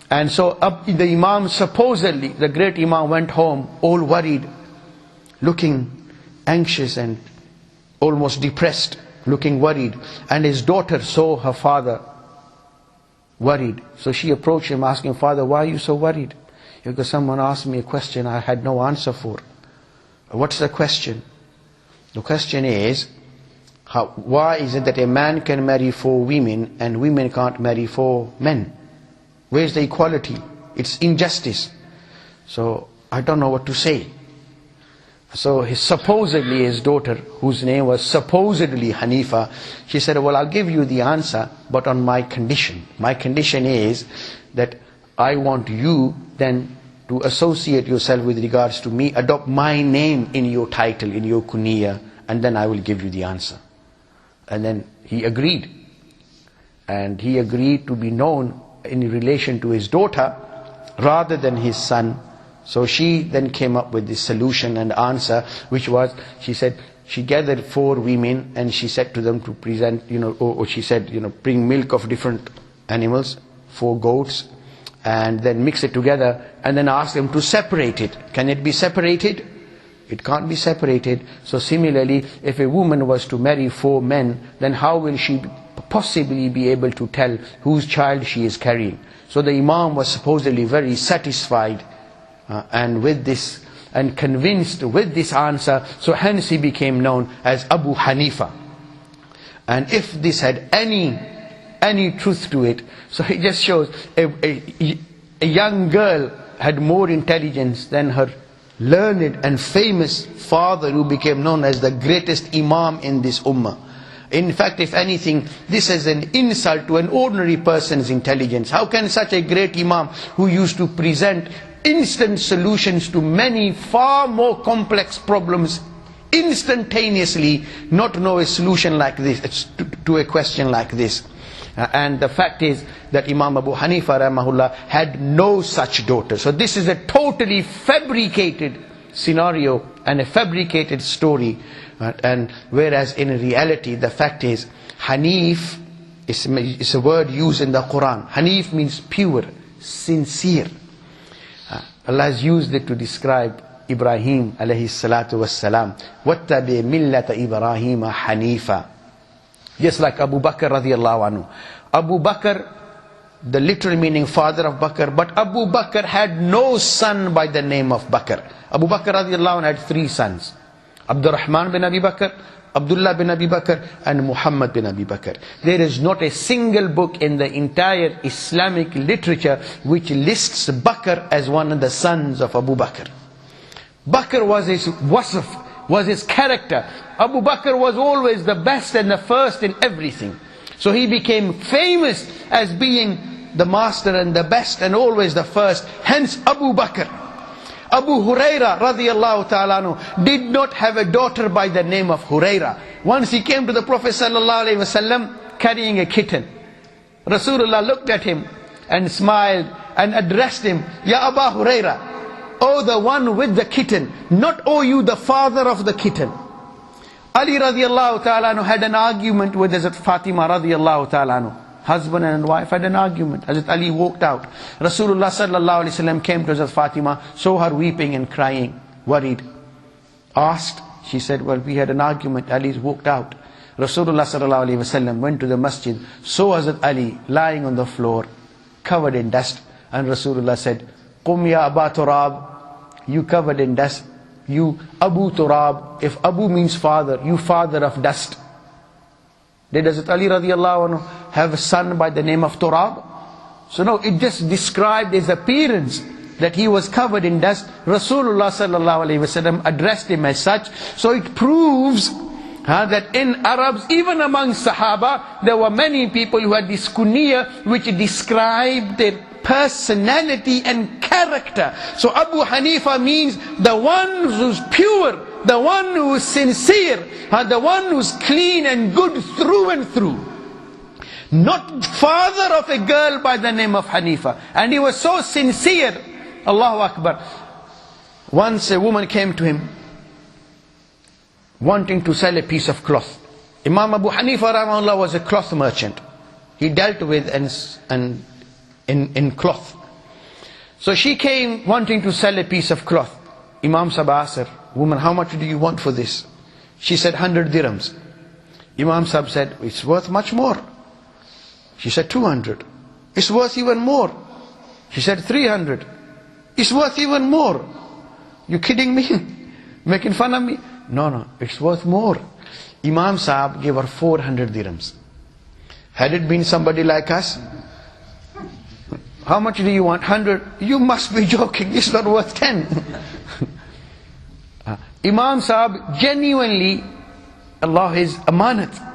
And so the Imam supposedly, the great Imam, went home all worried, looking anxious and almost depressed, looking worried. And his daughter saw her father worried. So she approached him asking, Father, why are you so worried? Because someone asked me a question I had no answer for. What's the question? The question is, why is it that a man can marry 4 women and women can't marry 4 men? Where's the equality? It's injustice. So I don't know what to say. So supposedly his daughter, whose name was supposedly Hanifa, she said, well, I'll give you the answer, but on my condition. My condition is that I want you then to associate yourself with regards to me, adopt my name in your title, in your kunya, and then I will give you the answer. And then he agreed. And he agreed to be known in relation to his daughter rather than his son. So she then came up with this solution and answer, which was, she said, she gathered 4 women and she said to them to present, or she said, bring milk of different animals, 4 goats, and then mix it together and then ask them to separate it. Can it be separated? It can't be separated. So similarly, if a woman was to marry 4 men, then how will she possibly be able to tell whose child she is carrying. So the Imam was supposedly very satisfied and with this, and convinced with this answer, so hence he became known as Abu Hanifa. And if this had any truth to it, so it just shows a young girl had more intelligence than her learned and famous father, who became known as the greatest Imam in this ummah. In fact, if anything, this is an insult to an ordinary person's intelligence. How can such a great Imam, who used to present instant solutions to many far more complex problems instantaneously, not know a solution like this, to a question like this? And the fact is that Imam Abu Hanifa rahimahullah had no such daughter. So this is a totally fabricated scenario and a fabricated story. And whereas in reality the fact is, Hanif is a word used in the Quran. Hanif means pure, sincere. Allah has used it to describe Ibrahim alayhi salatu wassalam. وَاتَّبِعْ مِلَّةَ إِبْرَاهِيمَ حَنِيفًا. Just like Abu Bakr radiallahu anhu. Abu Bakr, the literal meaning father of Bakr, but Abu Bakr had no son by the name of Bakr. Abu Bakr radiallahu anhu had 3 sons. Abdurrahman bin Abi Bakr, Abdullah bin Abi Bakr, and Muhammad bin Abi Bakr. There is not a single book in the entire Islamic literature which lists Bakr as one of the sons of Abu Bakr. Bakr was his wasf, was his character. Abu Bakr was always the best and the first in everything. So he became famous as being the master and the best and always the first. Hence Abu Bakr. Abu Huraira radiallahu ta'ala anhu did not have a daughter by the name of Huraira. Once he came to the Prophet sallallahu alaihi wasallam carrying a kitten. Rasulullah looked at him and smiled and addressed him, Ya Abu Huraira, oh the one with the kitten, not oh you the father of the kitten. Ali radiallahu ta'ala anhu had an argument with Hazrat Fatima radiallahu ta'ala anhu. Husband and wife had an argument. Hazrat Ali walked out. Rasulullah sallallahu alaihi wasallam came to Hazrat Fatima, saw her weeping and crying, worried. Asked, she said, well, we had an argument. Ali walked out. Rasulullah sallallahu alaihi wasallam went to the masjid, saw Hazrat Ali lying on the floor, covered in dust. And Rasulullah said, Qum ya Aba Turab, you covered in dust. You Abu Turab, if Abu means father, you father of dust. Did Hazrat Ali radiallahu anhu have a son by the name of Turab? So no, it just described his appearance, that he was covered in dust. Rasulullah sallallahu alaihi wasallam addressed him as such. So it proves that in Arabs, even among Sahaba, there were many people who had this kunya which described their personality and character. So Abu Hanifa means the one who's pure, the one who is sincere, the one who's clean and good through and through. Not father of a girl by the name of Hanifa. And he was so sincere. Allahu Akbar. Once a woman came to him wanting to sell a piece of cloth. Imam Abu Hanifa rahimahullah was a cloth merchant. He dealt with in cloth. So she came wanting to sell a piece of cloth. Imam Sahib asked her, woman, how much do you want for this? She said 100 dirhams. Imam Sahib said, it's worth much more. She said 200. It's worth even more. She said 300. It's worth even more. You kidding me? Making fun of me? No, it's worth more. Imam Sahib gave her 400 dirhams. Had it been somebody like us, how much do you want? 100? You must be joking. It's not worth 10. Imam Sahib genuinely, Allah his amanat,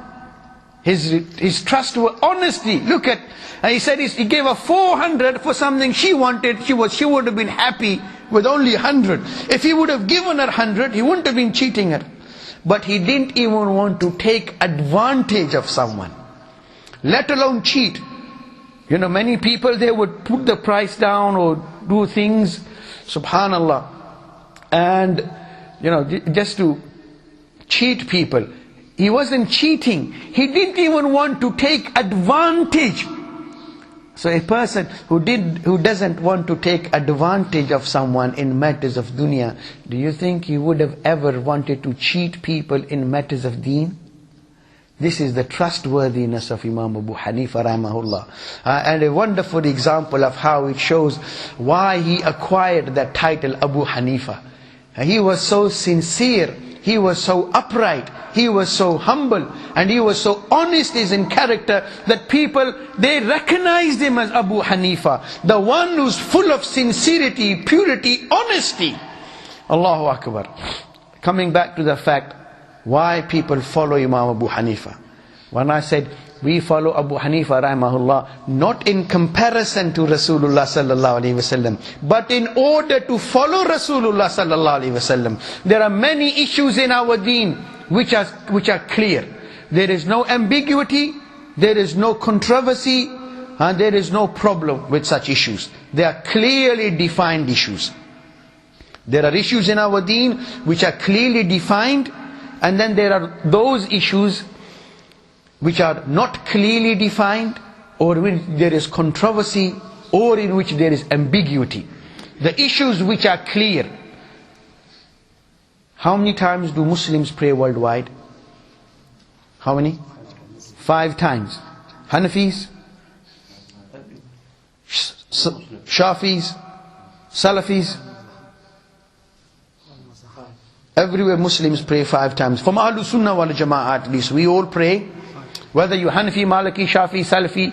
his trustworthy honesty. Look at, and he said he gave her 400 for something she wanted. She would have been happy with only 100. If he would have given her 100, he wouldn't have been cheating her. But he didn't even want to take advantage of someone, let alone cheat. You know, many people, they would put the price down or do things, subhanallah, and you know, just to cheat people. He wasn't cheating. He didn't even want to take advantage. So a person who doesn't want to take advantage of someone in matters of dunya, do you think he would have ever wanted to cheat people in matters of deen? This is the trustworthiness of Imam Abu Hanifa rahimahullah. And a wonderful example of how it shows why he acquired that title Abu Hanifa. He was so sincere, he was so upright, he was so humble, and he was so honest in character that people, they recognized him as Abu Hanifa, the one who's full of sincerity, purity, honesty. Allahu Akbar. Coming back to the fact why people follow Imam Abu Hanifa. When I said we follow Abu Hanifa rahimahullah, not in comparison to Rasulullah sallallahu alaihi wasallam, but in order to follow Rasulullah sallallahu alaihi wasallam. There are many issues in our deen which are clear. There is no ambiguity, there is no controversy, and there is no problem with such issues. They are clearly defined issues. There are issues in our deen which are clearly defined, and then there are those issues which are not clearly defined, or which there is controversy, or in which there is ambiguity. The issues which are clear. How many times do Muslims pray worldwide? How many? 5 times. Hanafis, Shafis, Salafis. Everywhere Muslims pray 5 times. From Ahlul Sunnah wal Jama'at at least, we all pray. Whether you Hanafi, Maliki, Shafi, Salafi,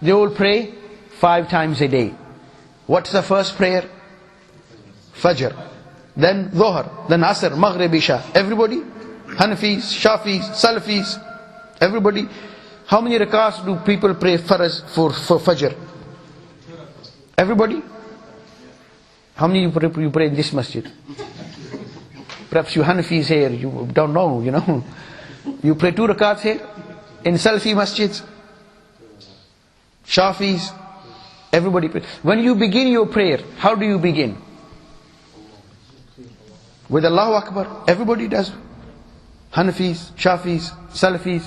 they all pray 5 times a day. What's the first prayer? Fajr. Then Dhuhr, then Asr, Maghrib, Isha. Everybody? Hanafis, Shafis, Salafis. Everybody? How many rakats do people pray for Fajr? Everybody? How many you pray in this masjid? Perhaps you Hanafis here, you don't know, you know. You pray 2 rakats here, in Salafi masjids. Shafis, everybody pray. When you begin your prayer, how do you begin? With Allahu Akbar. Everybody does. Hanafis, Shafis, Salafis.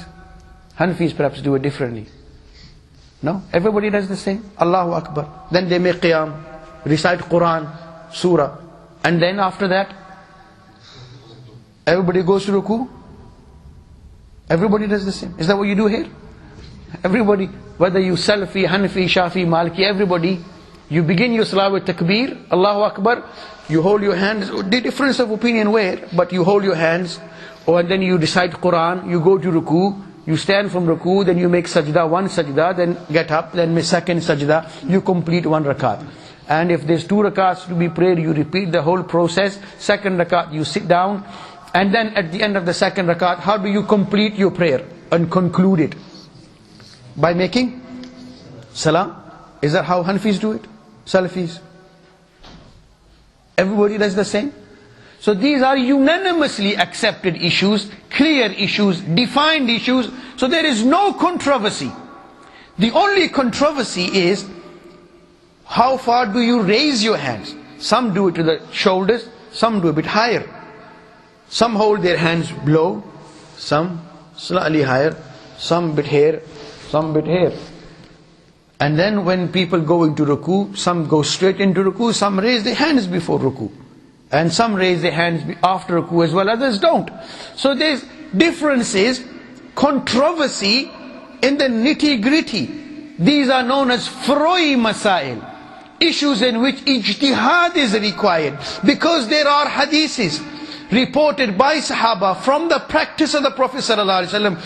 Hanafis perhaps do it differently. No? Everybody does the same. Allahu Akbar. Then they make qiyam, recite Quran, surah. And then after that, everybody goes to ruku. Everybody does the same. Is that what you do here? Everybody, whether you Salafi, Hanafi, Shafi, Maliki, everybody, you begin your salah with takbir, Allahu Akbar, you hold your hands, the difference of opinion where, but you hold your hands, and then you recite Quran, you go to ruku, you stand from ruku, then you make sajda, 1 sajda, then get up, then make 2nd sajda, you complete 1 rakat. And if there's 2 rakats to be prayed, you repeat the whole process. 2nd rakat, you sit down. And then at the end of the 2nd rakat, how do you complete your prayer and conclude it? By making salam. Is that how Hanafis do it? Salafis? Everybody does the same. So these are unanimously accepted issues, clear issues, defined issues. So there is no controversy. The only controversy is, how far do you raise your hands? Some do it to the shoulders, some do a bit higher. Some hold their hands low, some slightly higher, some bit here, some bit here. And then when people go into ruku, some go straight into ruku, some raise their hands before ruku. And some raise their hands after ruku as well, others don't. So there's differences, controversy in the nitty-gritty. These are known as furu'i masail. Issues in which ijtihad is required. Because there are hadiths reported by Sahaba from the practice of the Prophet ﷺ,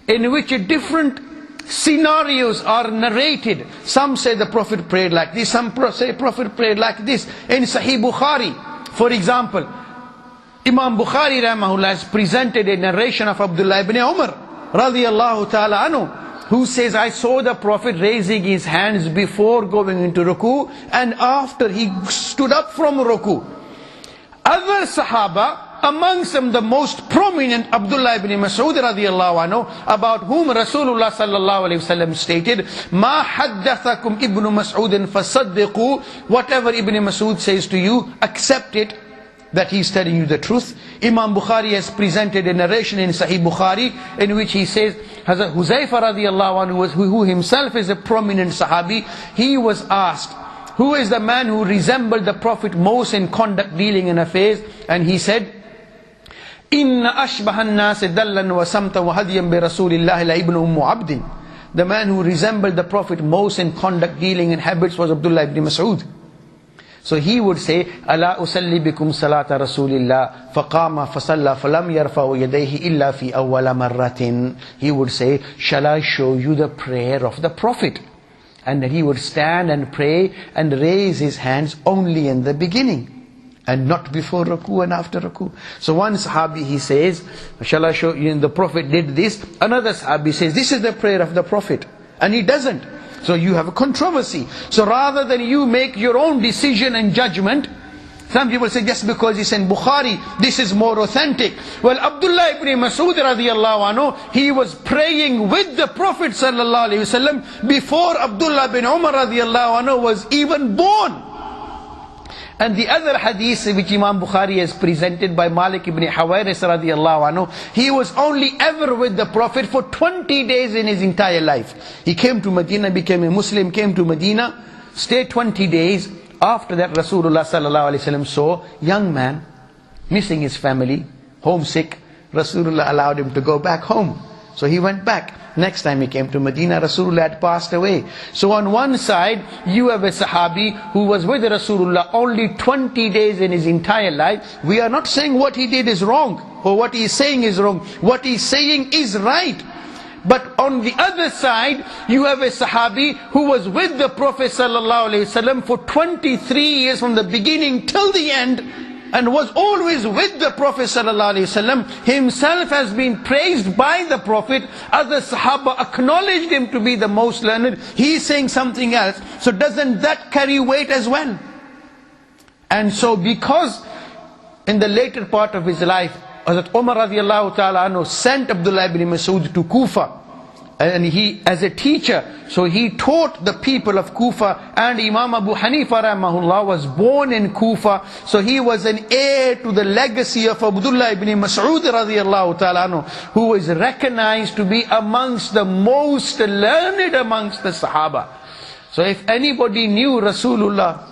in which different scenarios are narrated. Some say the Prophet prayed like this, some say Prophet prayed like this. In Sahih Bukhari, for example, Imam Bukhari rahimahullah has presented a narration of Abdullah ibn Umar radiyallahu ta'ala anhu, who says, I saw the Prophet raising his hands before going into ruku and after he stood up from ruku. Other Sahaba, amongst them the most prominent, Abdullah ibn Mas'ud radiyallahu anhu, about whom Rasulullah sallallahu alayhi wasallam stated, Ma haddathakum ibn Mas'udin fasaddiqu, whatever Ibn Mas'ud says to you, accept it, that he's telling you the truth. Imam Bukhari has presented a narration in Sahih Bukhari in which he says, Hazrat Huzaifa radiyallahu anhu, who himself is a prominent Sahabi, he was asked, who is the man who resembled the Prophet most in conduct, dealing, and affairs? And he said, Inna ashbahan nas dallan wa samta wa hadiyan bi Rasulillah la ibn Abdin. The man who resembled the Prophet most in conduct, dealing and habits was Abdullah ibn Mas'ud. So he would say, Ala usalli bikum salata Rasulillah, faqama fasalla falam yarfa'u yadayhi illa fi awwala marratin. He would say, shall I show you the prayer of the Prophet? And he would stand and pray and raise his hands only in the beginning, and not before ruku and after ruku. So one sahabi, he says, shall I show you, the Prophet did this. Another sahabi says, this is the prayer of the Prophet, and he doesn't. So you have a controversy. So rather than you make your own decision and judgment, some people say just because it's in Bukhari, this is more authentic. Well, Abdullah ibn Mas'ud radiyallahu anhu, he was praying with the Prophet sallallahu alaihi wasallam before Abdullah bin Umar radiyallahu anhu was even born. And the other hadith which Imam Bukhari has presented by Malik ibn Huwairis radiyallahu anhu, he was only ever with the Prophet for 20 days in his entire life. He came to Medina, became a Muslim, came to Medina, stayed 20 days. After that, Rasulullah sallallahu alaihi wasallam saw young man missing his family, homesick. Rasulullah allowed him to go back home. So he went back. Next time he came to Medina, Rasulullah had passed away. So on one side, you have a sahabi who was with Rasulullah only 20 days in his entire life. We are not saying what he did is wrong, or what he is saying is wrong. What he is saying is right. But on the other side, you have a sahabi who was with the Prophet ﷺ for 23 years from the beginning till the end, and was always with the Prophet ﷺ. Himself has been praised by the Prophet. Other Sahaba acknowledged him to be the most learned. He is saying something else. So doesn't that carry weight as well? And so because in the later part of his life, Hazrat Umar radiallahu ta'ala anhu sent Abdullah ibn Mas'ud to Kufa, and he, as a teacher, so he taught the people of Kufa. And Imam Abu Hanifa rahimahullah was born in Kufa, so he was an heir to the legacy of Abdullah ibn Mas'ud radiallahu ta'ala anhu, who was recognized to be amongst the most learned amongst the Sahaba. So if anybody knew Rasulullah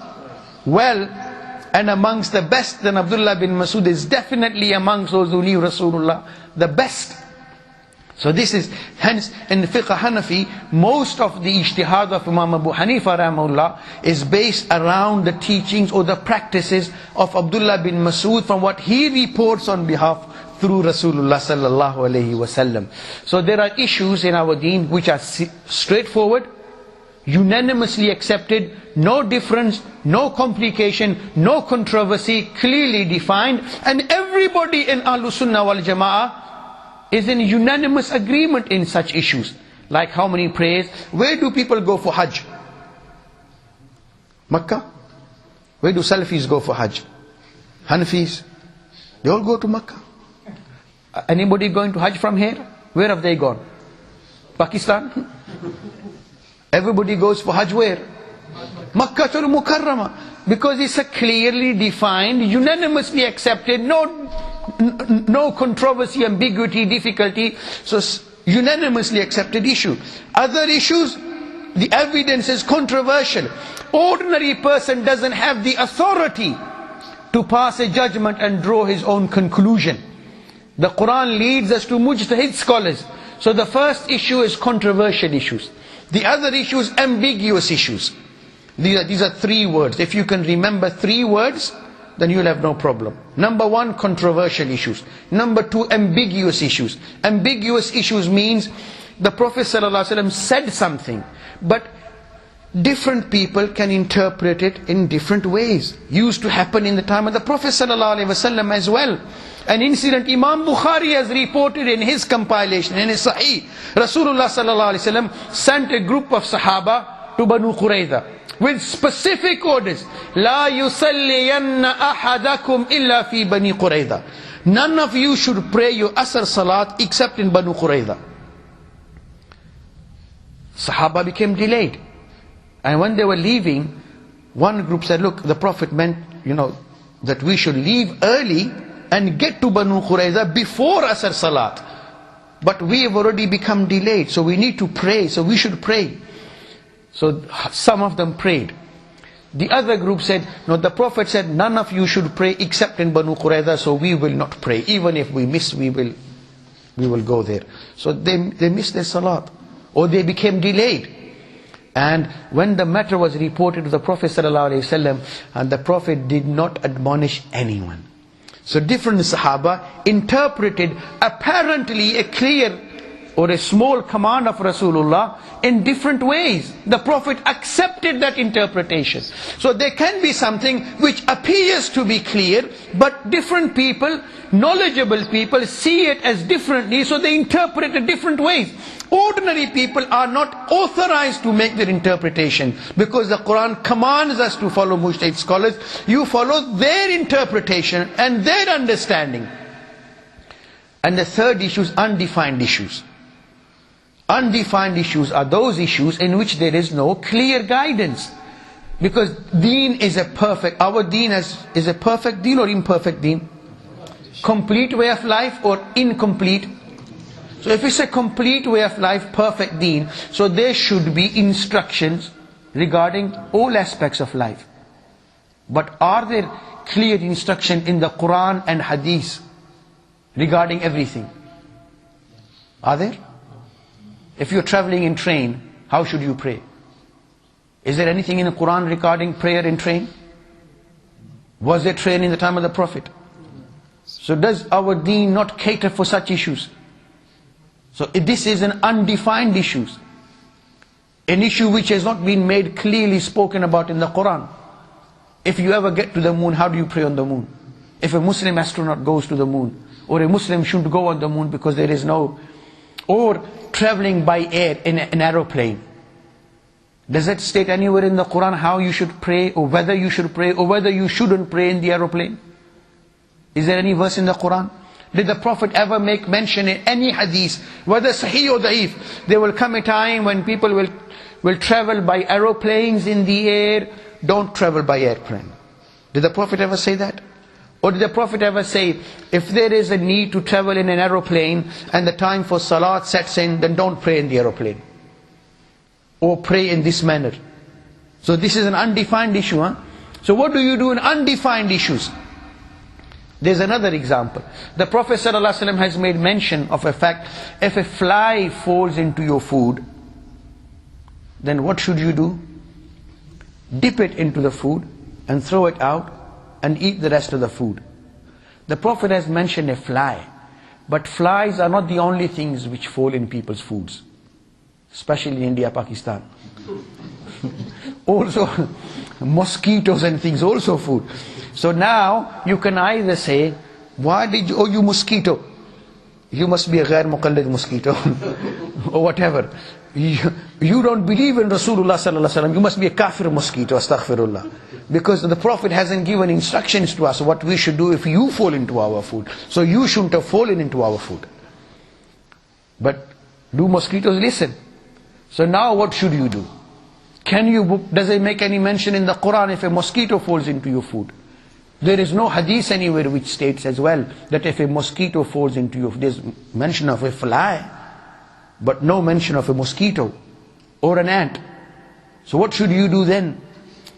well and amongst the best, then Abdullah bin Mas'ud is definitely amongst those who knew Rasulullah the best. So this is, hence in Fiqh Hanafi, most of the ijtihad of Imam Abu Hanifa rahimahullah is based around the teachings or the practices of Abdullah bin Mas'ud, from what he reports on behalf through Rasulullah sallallahu alaihi wasallam. So there are issues in our deen which are straightforward, unanimously accepted, no difference, no complication, no controversy, clearly defined, and everybody in Ahlus Sunnah wal Jama'ah is in unanimous agreement in such issues. Like how many prayers? Where do people go for Hajj? Makkah? Where do Salafis go for Hajj? Hanafis? They all go to Makkah. Anybody going to Hajj from here? Where have they gone? Pakistan? Everybody goes for Hajj where? Makkah al-Mukarramah. Because it's a clearly defined, unanimously accepted, no controversy, ambiguity, difficulty. So unanimously accepted issue. Other issues, the evidence is controversial. Ordinary person doesn't have the authority to pass a judgment and draw his own conclusion. The Quran leads us to mujtahid scholars. So the first issue is controversial issues. The other issue is ambiguous issues. These are 3 words. If you can remember 3 words, then you'll have no problem. Number 1, controversial issues. Number 2, ambiguous issues. Ambiguous issues means the Prophet ﷺ said something, but different people can interpret it in different ways. Used to happen in the time of the Prophet ﷺ as well. An incident Imam Bukhari has reported in his compilation, in his Sahih. Rasulullah ﷺ sent a group of Sahaba to Banu Qurayza with specific orders. La yusalliyanna ahadakum illa fi Bani Qurayza. None of you should pray your Asr Salat except in Banu Qurayza. Sahaba became delayed. And when they were leaving, one group said, look, the Prophet meant, that we should leave early and get to Banu Qurayza before Asr Salat. But we have already become delayed, so we need to pray, so we should pray. So some of them prayed. The other group said, no, the Prophet said, none of you should pray except in Banu Qurayza, so we will not pray. Even if we miss, we will go there. So they missed their salat, or they became delayed. And when the matter was reported to the Prophet ﷺ, and the Prophet did not admonish anyone. So different Sahaba interpreted apparently a clear or a small command of Rasulullah in different ways. The Prophet accepted that interpretation. So there can be something which appears to be clear, but different people, knowledgeable people, see it as differently, so they interpret it different ways. Ordinary people are not authorized to make their interpretation, because the Quran commands us to follow Mujtahid scholars. You follow their interpretation and their understanding. And the third issue is undefined issues. Undefined issues are those issues in which there is no clear guidance. Because deen is a perfect, our deen is a perfect deen or imperfect deen? Complete way of life or incomplete? So if it's a complete way of life, perfect deen, so there should be instructions regarding all aspects of life. But are there clear instructions in the Quran and Hadith regarding everything? Are there? If you're traveling in train, how should you pray? Is there anything in the Quran regarding prayer in train? Was there train in the time of the Prophet? So does our deen not cater for such issues? So this is an undefined issue. An issue which has not been made clearly spoken about in the Quran. If you ever get to the moon, how do you pray on the moon? If a Muslim astronaut goes to the moon, or a Muslim shouldn't go on the moon because there is no, or traveling by air in an aeroplane. Does it state anywhere in the Quran how you should pray, or whether you should pray, or whether you shouldn't pray in the aeroplane? Is there any verse in the Quran? Did the Prophet ever make mention in any hadith, whether sahih or da'if, there will come a time when people will travel by aeroplanes in the air, don't travel by airplane? Did the Prophet ever say that? Or did the Prophet ever say, if there is a need to travel in an aeroplane and the time for salat sets in, then don't pray in the aeroplane? Or pray in this manner? So this is an undefined issue. So what do you do in undefined issues? There's another example. The Prophet ﷺ has made mention of a fact, if a fly falls into your food, then what should you do? Dip it into the food and throw it out and eat the rest of the food. The Prophet has mentioned a fly, but flies are not the only things which fall in people's foods, especially in India, Pakistan. Also mosquitoes and things, also food. So now you can either say, why did you, oh you mosquito, you must be a ghair muqallid mosquito or whatever, you don't believe in Rasulullah sallallahu alaihi wasallam, you must be a kafir mosquito, astaghfirullah, because the Prophet hasn't given instructions to us what we should do if you fall into our food, so you shouldn't have fallen into our food. But do mosquitoes listen? So now what should you do? Does it make any mention in the Quran if a mosquito falls into your food? There is no hadith anywhere which states as well that if a mosquito falls into your food. There's mention of a fly, but no mention of a mosquito or an ant. So what should you do then?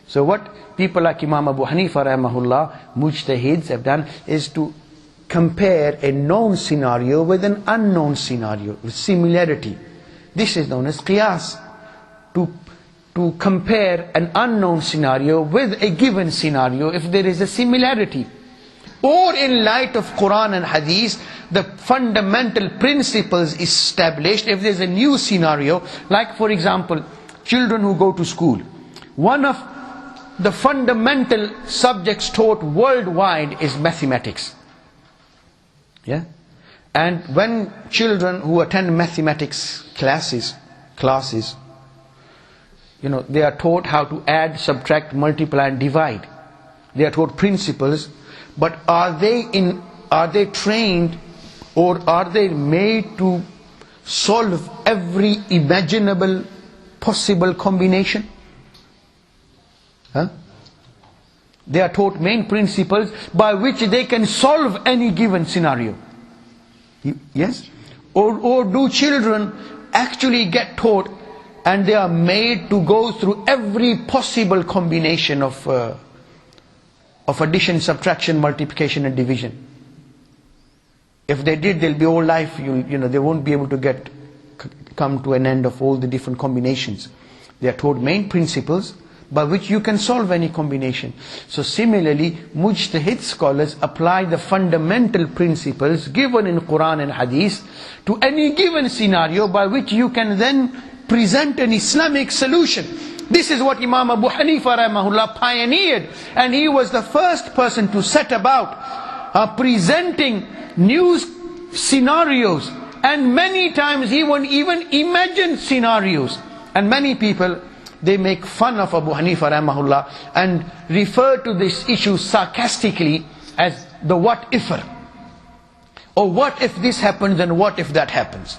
So what people like Imam Abu Hanifa rahimahullah, mujtahids, have done is to compare a known scenario with an unknown scenario, with similarity. This is known as qiyas. To compare an unknown scenario with a given scenario if there is a similarity. Or in light of Quran and Hadith, the fundamental principles established if there is a new scenario. Like for example, children who go to school. One of the fundamental subjects taught worldwide is mathematics. Yeah? And when children who attend mathematics classes, they are taught how to add, subtract, multiply and divide. They are taught principles, but are they trained or are they made to solve every imaginable possible combination? They are taught main principles by which they can solve any given scenario. Yes? Or do children actually get taught and they are made to go through every possible combination of addition, subtraction, multiplication and division. If they did, they'll be all life, they won't be able to come to an end of all the different combinations. They are taught main principles by which you can solve any combination. So similarly, mujtahid scholars apply the fundamental principles given in Quran and Hadith to any given scenario by which you can then present an Islamic solution. This is what Imam Abu Hanifa rahimahullah pioneered, and he was the first person to set about presenting new scenarios, and many times he won't even imagine scenarios. And many people, they make fun of Abu Hanifa rahimahullah and refer to this issue sarcastically as the what-ifer. Or what if this happens and what if that happens?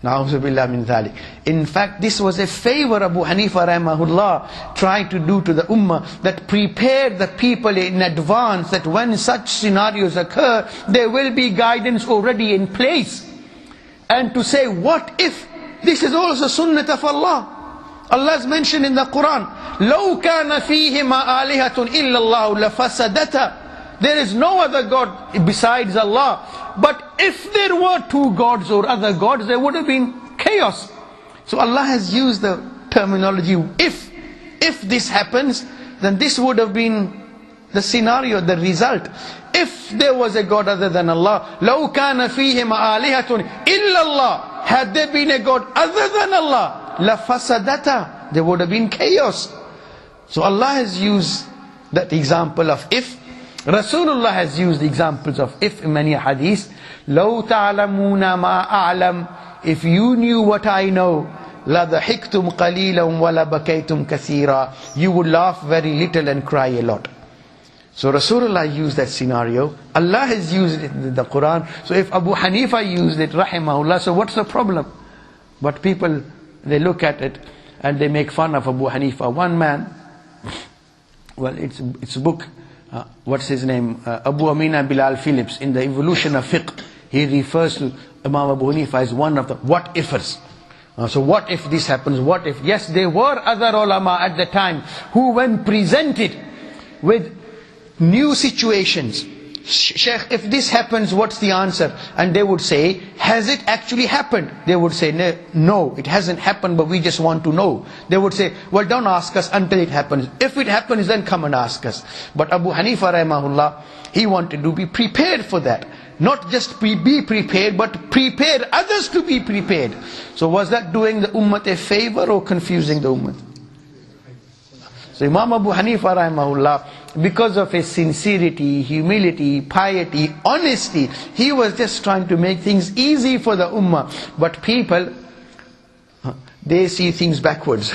Na'udzubillah min dhalik. In fact, this was a favor Abu Hanifa rahimahullah tried to do to the ummah, that prepare the people in advance that when such scenarios occur, there will be guidance already in place. And to say, what if? This is also sunnat of Allah. Allah has mentioned in the Quran, لَوْ كَانَ فِيهِمَا آلِهَةٌ إِلَّا اللَّهُ لَفَسَدَتَا. There is no other God besides Allah. But if there were two gods or other gods, there would have been chaos. So Allah has used the terminology, if this happens, then this would have been the scenario, the result. If there was a God other than Allah, لَوْ كَانَ فِيهِمَا آلِهَةٌ إِلَّا اللَّهُ. Had there been a God other than Allah, لَفَسَدَتَا. There would have been chaos. So Allah has used that example of if. Rasulullah has used examples of if in many hadiths. لَوْ تَعْلَمُونَ مَا أَعْلَمُ. If you knew what I know, لَضَحِكْتُمْ قَلِيلًا وَلَبَكَيْتُمْ كَثِيرًا. You would laugh very little and cry a lot. So Rasulullah used that scenario. Allah has used it in the Quran. So if Abu Hanifa used it, rahimahullah, so what's the problem? But people, they look at it and they make fun of Abu Hanifa. One man, well, it's a book, what's his name? Abu Amina Bilal Phillips, in the Evolution of Fiqh, he refers to Imam Abu Hanifa as one of the what-ifers. So what if this happens? What if? Yes, there were other ulama at the time who, when presented with new situations, Sheikh, if this happens, what's the answer? And they would say, has it actually happened? They would say, no, it hasn't happened, but we just want to know. They would say, well, don't ask us until it happens. If it happens, then come and ask us. But Abu Hanifa rahimahullah, he wanted to be prepared for that. Not just be prepared, but prepare others to be prepared. So was that doing the ummah a favor or confusing the ummah? So Imam Abu Hanifa rahimahullah, because of his sincerity, humility, piety, honesty, he was just trying to make things easy for the ummah. But people, they see things backwards.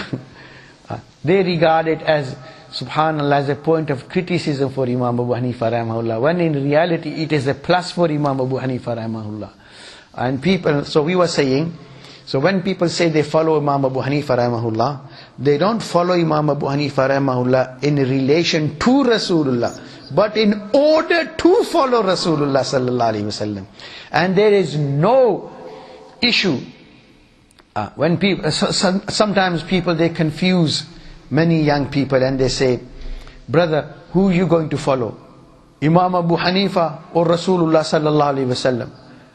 They regard it as, subhanallah, as a point of criticism for Imam Abu Hanifa rahimahullah, when in reality it is a plus for Imam Abu Hanifa rahimahullah. And people, so we were saying, so when people say they follow Imam Abu Hanifa rahimahullah, they don't follow Imam Abu Hanifa rahimahullah in relation to Rasulullah, but in order to follow Rasulullah sallallahu alaihi wasallam. And there is no issue. When people, sometimes people, they confuse many young people and they say, brother, who are you going to follow? Imam Abu Hanifa or Rasulullah sallallahu alaihi wasallam?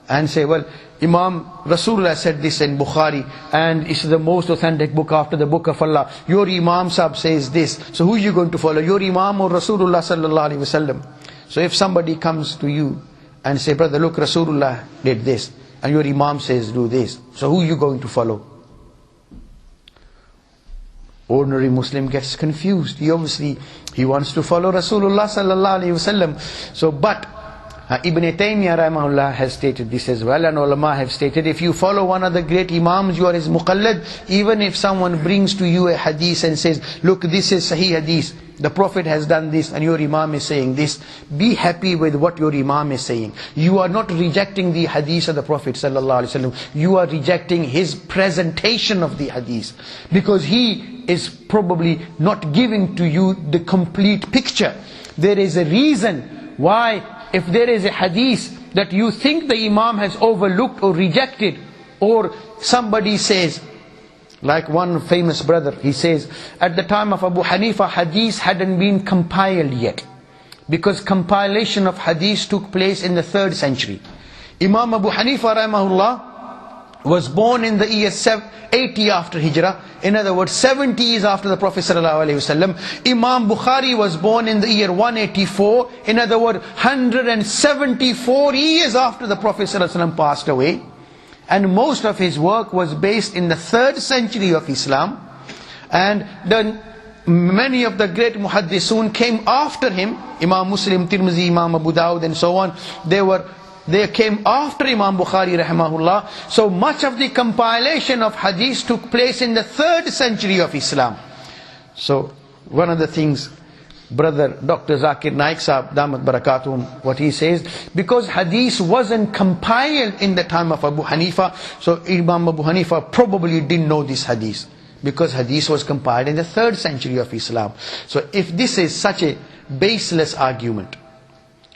And say, well, Imam Rasulullah said this in Bukhari, and it's the most authentic book after the book of Allah. Your Imam Sahib says this. So who are you going to follow? Your Imam or Rasulullah sallallahu alaihi wasallam? So if somebody comes to you and say, brother, look, Rasulullah did this, and your Imam says do this, so who are you going to follow? Ordinary Muslim gets confused. He wants to follow Rasulullah sallallahu alaihi wasallam. So, but Ibn Taymiyyah rahimahullah has stated this as well, and ulama have stated, if you follow one of the great imams, you are his muqallad. Even if someone brings to you a hadith and says, look, this is sahih hadith, the Prophet has done this and your imam is saying this, be happy with what your imam is saying. You are not rejecting the hadith of the Prophet sallallahu alaihi wasallam, you are rejecting his presentation of the hadith, because he is probably not giving to you the complete picture. There is a reason why, if there is a hadith that you think the imam has overlooked or rejected, or somebody says, Like one famous brother, he says, at the time of Abu Hanifa, hadith hadn't been compiled yet. Because compilation of hadith took place in the 3rd century. Imam Abu Hanifa rahimahullah was born in the year 80 after Hijrah. In other words, 70 years after the Prophet ﷺ. Imam Bukhari was born in the year 184. In other words, 174 years after the Prophet ﷺ passed away. And most of his work was based in the 3rd century of Islam. And then many of the great muhaddisun came after him. Imam Muslim, Tirmizi, Imam Abu Dawud and so on. They came after Imam Bukhari rahimahullah. So much of the compilation of hadith took place in the 3rd century of Islam. So one of the things, brother Dr. Zakir Naik Sahab, Damat Barakatuhum, what he says, because hadith wasn't compiled in the time of Abu Hanifa, so Imam Abu Hanifa probably didn't know this hadith, because hadith was compiled in the 3rd century of Islam. So if this is such a baseless argument,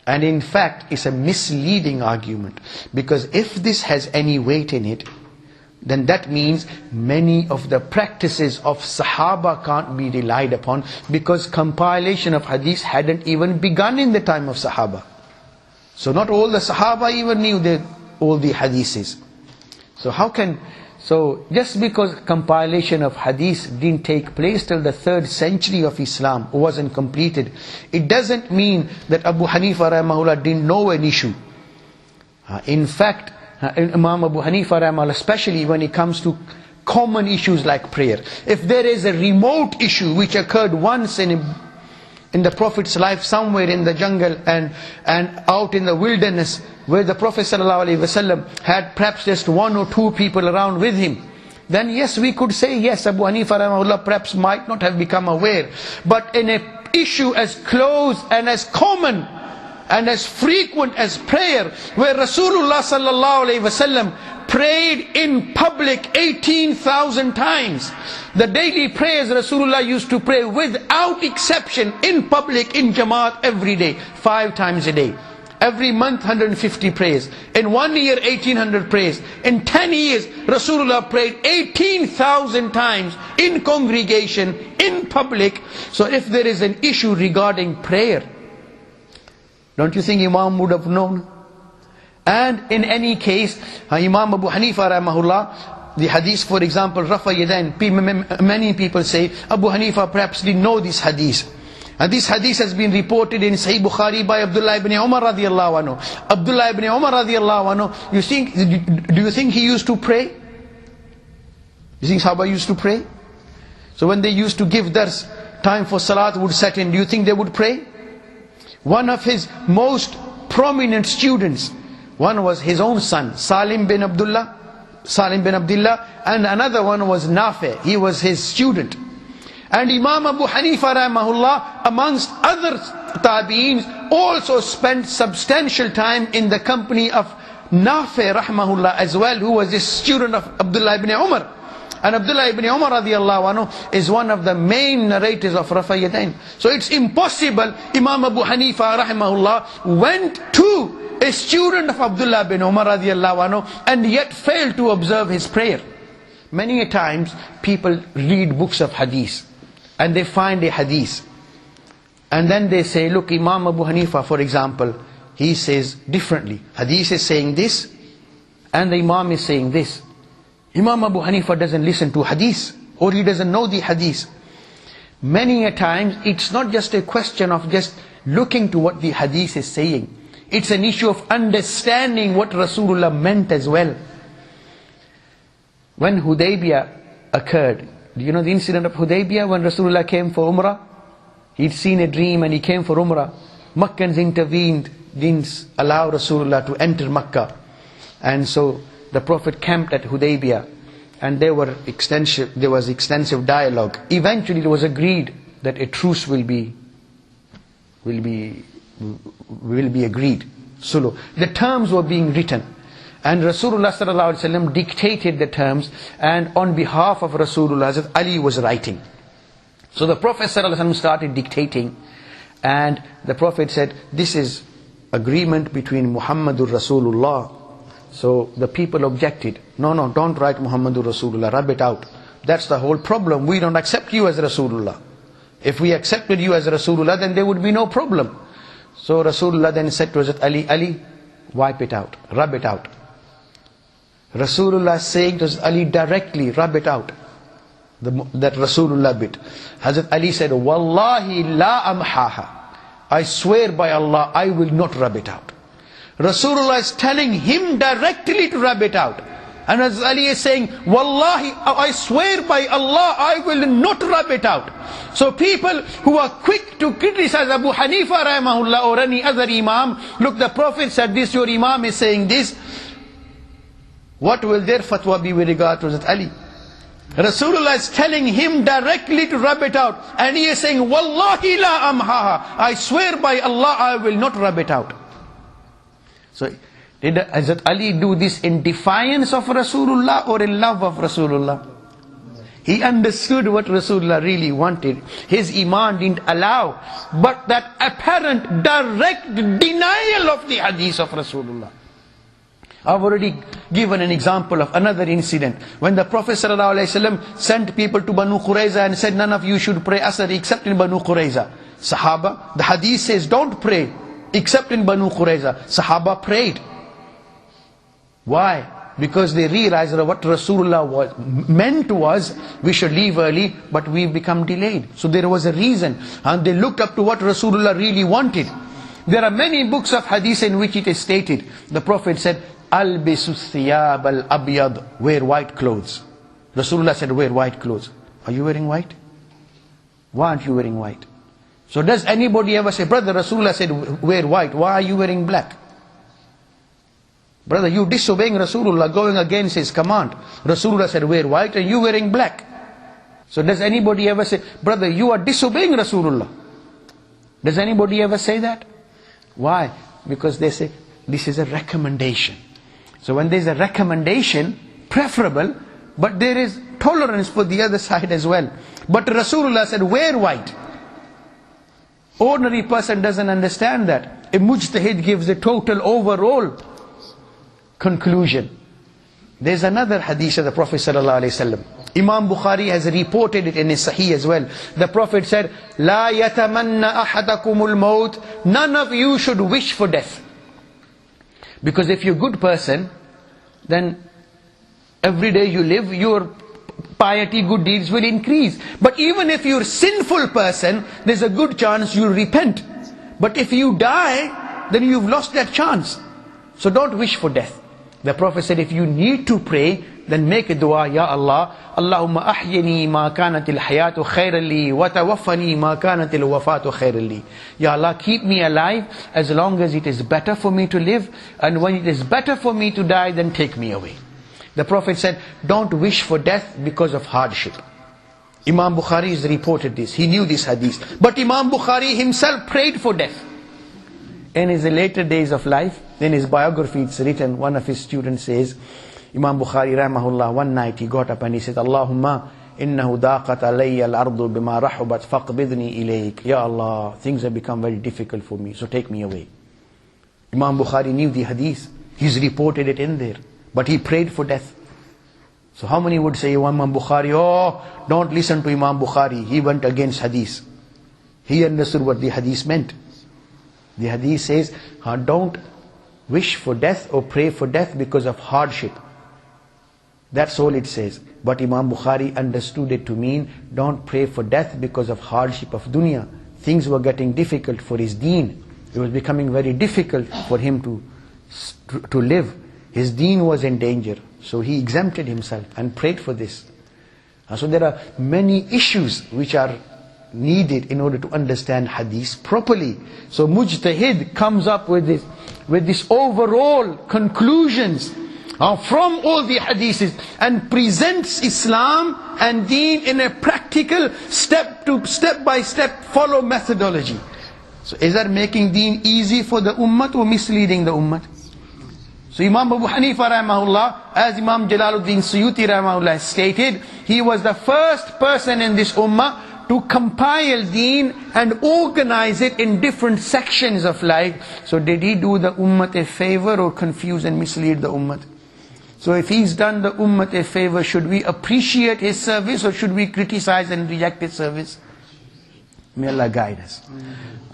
and in fact it's a misleading argument, because if this has any weight in it, then that means many of the practices of Sahaba can't be relied upon, because compilation of hadith hadn't even begun in the time of Sahaba. So not all the Sahaba even knew all the hadiths. So just because compilation of hadith didn't take place till the 3rd century of Islam, wasn't completed, it doesn't mean that Abu Hanifa rahimahullah didn't know an issue. In fact, Imam Abu Hanifa rahimahullah, especially when it comes to common issues like prayer, if there is a remote issue which occurred once in the Prophet's life, somewhere in the jungle and out in the wilderness, where the Prophet ﷺ had perhaps just 1 or 2 people around with him, then yes, we could say, yes, Abu Hanifa rahimahullah perhaps might not have become aware. But in an issue as close and as common and as frequent as prayer, where Rasulullah ﷺ prayed in public 18,000 times. The daily prayers Rasulullah used to pray without exception in public, in Jamaat, every day, 5 times a day. Every month 150 prayers. In 1 year 1800 prayers. In 10 years Rasulullah prayed 18,000 times in congregation, in public. So if there is an issue regarding prayer, don't you think Imam would have known? And in any case, Imam Abu Hanifa rahimahullah, the hadith, for example, Rafa Yadain, many people say Abu Hanifa perhaps didn't know this hadith. And this hadith has been reported in Sahih Bukhari by Abdullah ibn Umar radiyallahu anhu. Abdullah ibn Umar radiyallahu anhu, do you think he used to pray? You think Sahaba used to pray? So when they used to give dars, time for salat would set in, do you think they would pray? One of his most prominent students, one was his own son, Salim bin Abdullah, and another one was Nafi, he was his student. And Imam Abu Hanifa rahimahullah, amongst other tabi'ins, also spent substantial time in the company of Nafi rahimahullah as well, who was a student of Abdullah ibn Umar. And Abdullah ibn Umar radiyallahu anhu is one of the main narrators of Rafa Yadain. So it's impossible Imam Abu Hanifa rahimahullah went to a student of Abdullah ibn Umar radiyallahu anhu and yet failed to observe his prayer. Many a times people read books of hadith and they find a hadith and then they say, look, Imam Abu Hanifa, for example, he says differently. Hadith is saying this and the Imam is saying this. Imam Abu Hanifa doesn't listen to hadith, or he doesn't know the hadith. Many a times it's not just a question of just looking to what the hadith is saying. It's an issue of understanding what Rasulullah meant as well. When Hudaybiyah occurred, do you know the incident of Hudaybiyah when Rasulullah came for Umrah? He'd seen a dream and he came for Umrah. Makkans intervened, didn't allow Rasulullah to enter Makkah. And so the Prophet camped at Hudaybiyah and there was extensive dialogue. Eventually it was agreed that a truce will be agreed. Sulu. The terms were being written and Rasulullah sallallahu alaihi wasallam dictated the terms, and on behalf of Rasulullah, Hazrat Ali was writing. So the Prophet sallallahu alaihi wasallam started dictating, and the Prophet said, this is agreement between Muhammadur Rasulullah. So the people objected, no, don't write Muhammadur Rasulullah, rub it out. That's the whole problem. We don't accept you as Rasulullah. If we accepted you as Rasulullah, then there would be no problem. So Rasulullah then said to Hazrat Ali, Ali, wipe it out, rub it out. Rasulullah saying to Hazrat Ali directly, rub it out. That Rasulullah bit. Hazrat Ali said, Wallahi la amhaha. I swear by Allah, I will not rub it out. Rasulullah is telling him directly to rub it out. And as Ali is saying, Wallahi, I swear by Allah, I will not rub it out. So people who are quick to criticize Abu Hanifa rahimahullah or any other Imam, look, the Prophet said this, your Imam is saying this. What will their fatwa be with regard to Hazrat Ali? Rasulullah is telling him directly to rub it out. And he is saying, Wallahi la amhaha. I swear by Allah, I will not rub it out. So, did Hazrat Ali do this in defiance of Rasulullah or in love of Rasulullah? He understood what Rasulullah really wanted. His iman didn't allow, but that apparent direct denial of the hadith of Rasulullah. I've already given an example of another incident. When the Prophet ﷺ sent people to Banu Qurayza and said, none of you should pray Asr except in Banu Qurayza. Sahaba, the hadith says, don't pray except in Banu Qurayza. Sahaba prayed. Why? Because they realized that what Rasulullah meant was, we should leave early, but we become delayed. So there was a reason. And they looked up to what Rasulullah really wanted. There are many books of hadith in which it is stated. The Prophet said, Albisu thiyab al-abyad, wear white clothes. Rasulullah said, wear white clothes. Are you wearing white? Why aren't you wearing white? So does anybody ever say, brother, Rasulullah said, wear white, why are you wearing black? Brother, you disobeying Rasulullah, going against his command. Rasulullah said, wear white, and you wearing black. So does anybody ever say, brother, you are disobeying Rasulullah? Does anybody ever say that? Why? Because they say, this is a recommendation. So when there is a recommendation, preferable, but there is tolerance for the other side as well. But Rasulullah said, wear white. Ordinary person doesn't understand that. A mujtahid gives a total overall conclusion. There's another hadith of the Prophet ﷺ. Imam Bukhari has reported it in his Sahih as well. The Prophet said, La yatamanna ahadakumul maut. None of you should wish for death. Because if you're a good person, then every day you live, your piety, good deeds will increase. But even if you're a sinful person, there's a good chance you'll repent. But if you die, then you've lost that chance. So don't wish for death. The Prophet said, if you need to pray, then make a dua, Ya Allah, Allahumma ahyini ma kanatil hayatu khairan li, wa tawaffani ma kanatil wafatu khairan li. Ya Allah, keep me alive as long as it is better for me to live, and when it is better for me to die, then take me away. The Prophet said, don't wish for death because of hardship. Imam Bukhari has reported this. He knew this hadith. But Imam Bukhari himself prayed for death. In his later days of life, in his biography it's written, one of his students says, Imam Bukhari rahmahullah, one night he got up and he said, Allahumma innahu daqat alayya al-ardu bima rahubat faqbidni ilayk. Ya Allah, things have become very difficult for me, so take me away. Imam Bukhari knew the hadith. He's reported it in there. But he prayed for death. So how many would say, Imam Bukhari, oh, don't listen to Imam Bukhari. He went against hadith. He understood what the hadith meant. The hadith says, don't wish for death or pray for death because of hardship. That's all it says. But Imam Bukhari understood it to mean, don't pray for death because of hardship of dunya. Things were getting difficult for his deen. It was becoming very difficult for him to live. His deen was in danger. So he exempted himself and prayed for this. So there are many issues which are needed in order to understand hadith properly. So mujtahid comes up with this overall conclusions from all the hadiths and presents Islam and deen in a practical step by step follow methodology. So is that making deen easy for the ummah or misleading the ummah? So Imam Abu Hanifa rahimahullah, as Imam Jalaluddin Suyuti rahimahullah stated, he was the first person in this ummah to compile deen and organize it in different sections of life. So did he do the ummah a favor or confuse and mislead the ummah? So if he's done the ummah a favor, should we appreciate his service or should we criticize and reject his service? May Allah guide us.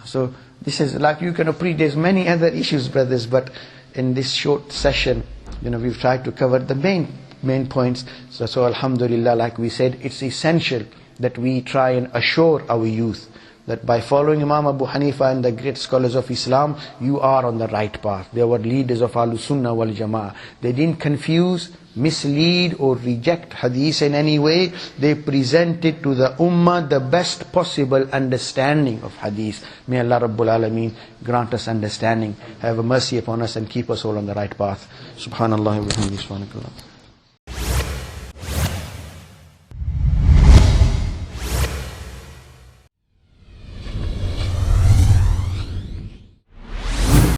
So this is like you can appreciate, there's many other issues, brothers, but in this short session, we've tried to cover the main points. So alhamdulillah, like we said, it's essential that we try and assure our youth that by following Imam Abu Hanifa and the great scholars of Islam, you are on the right path. They were leaders of Ahl-Sunnah wal Jama'ah. They didn't confuse, mislead or reject hadith in any way. They presented to the ummah the best possible understanding of hadith. May Allah Rabbul Alameen grant us understanding, have mercy upon us and keep us all on the right path. Subhanallah wa bihamdihi, subhanakallah.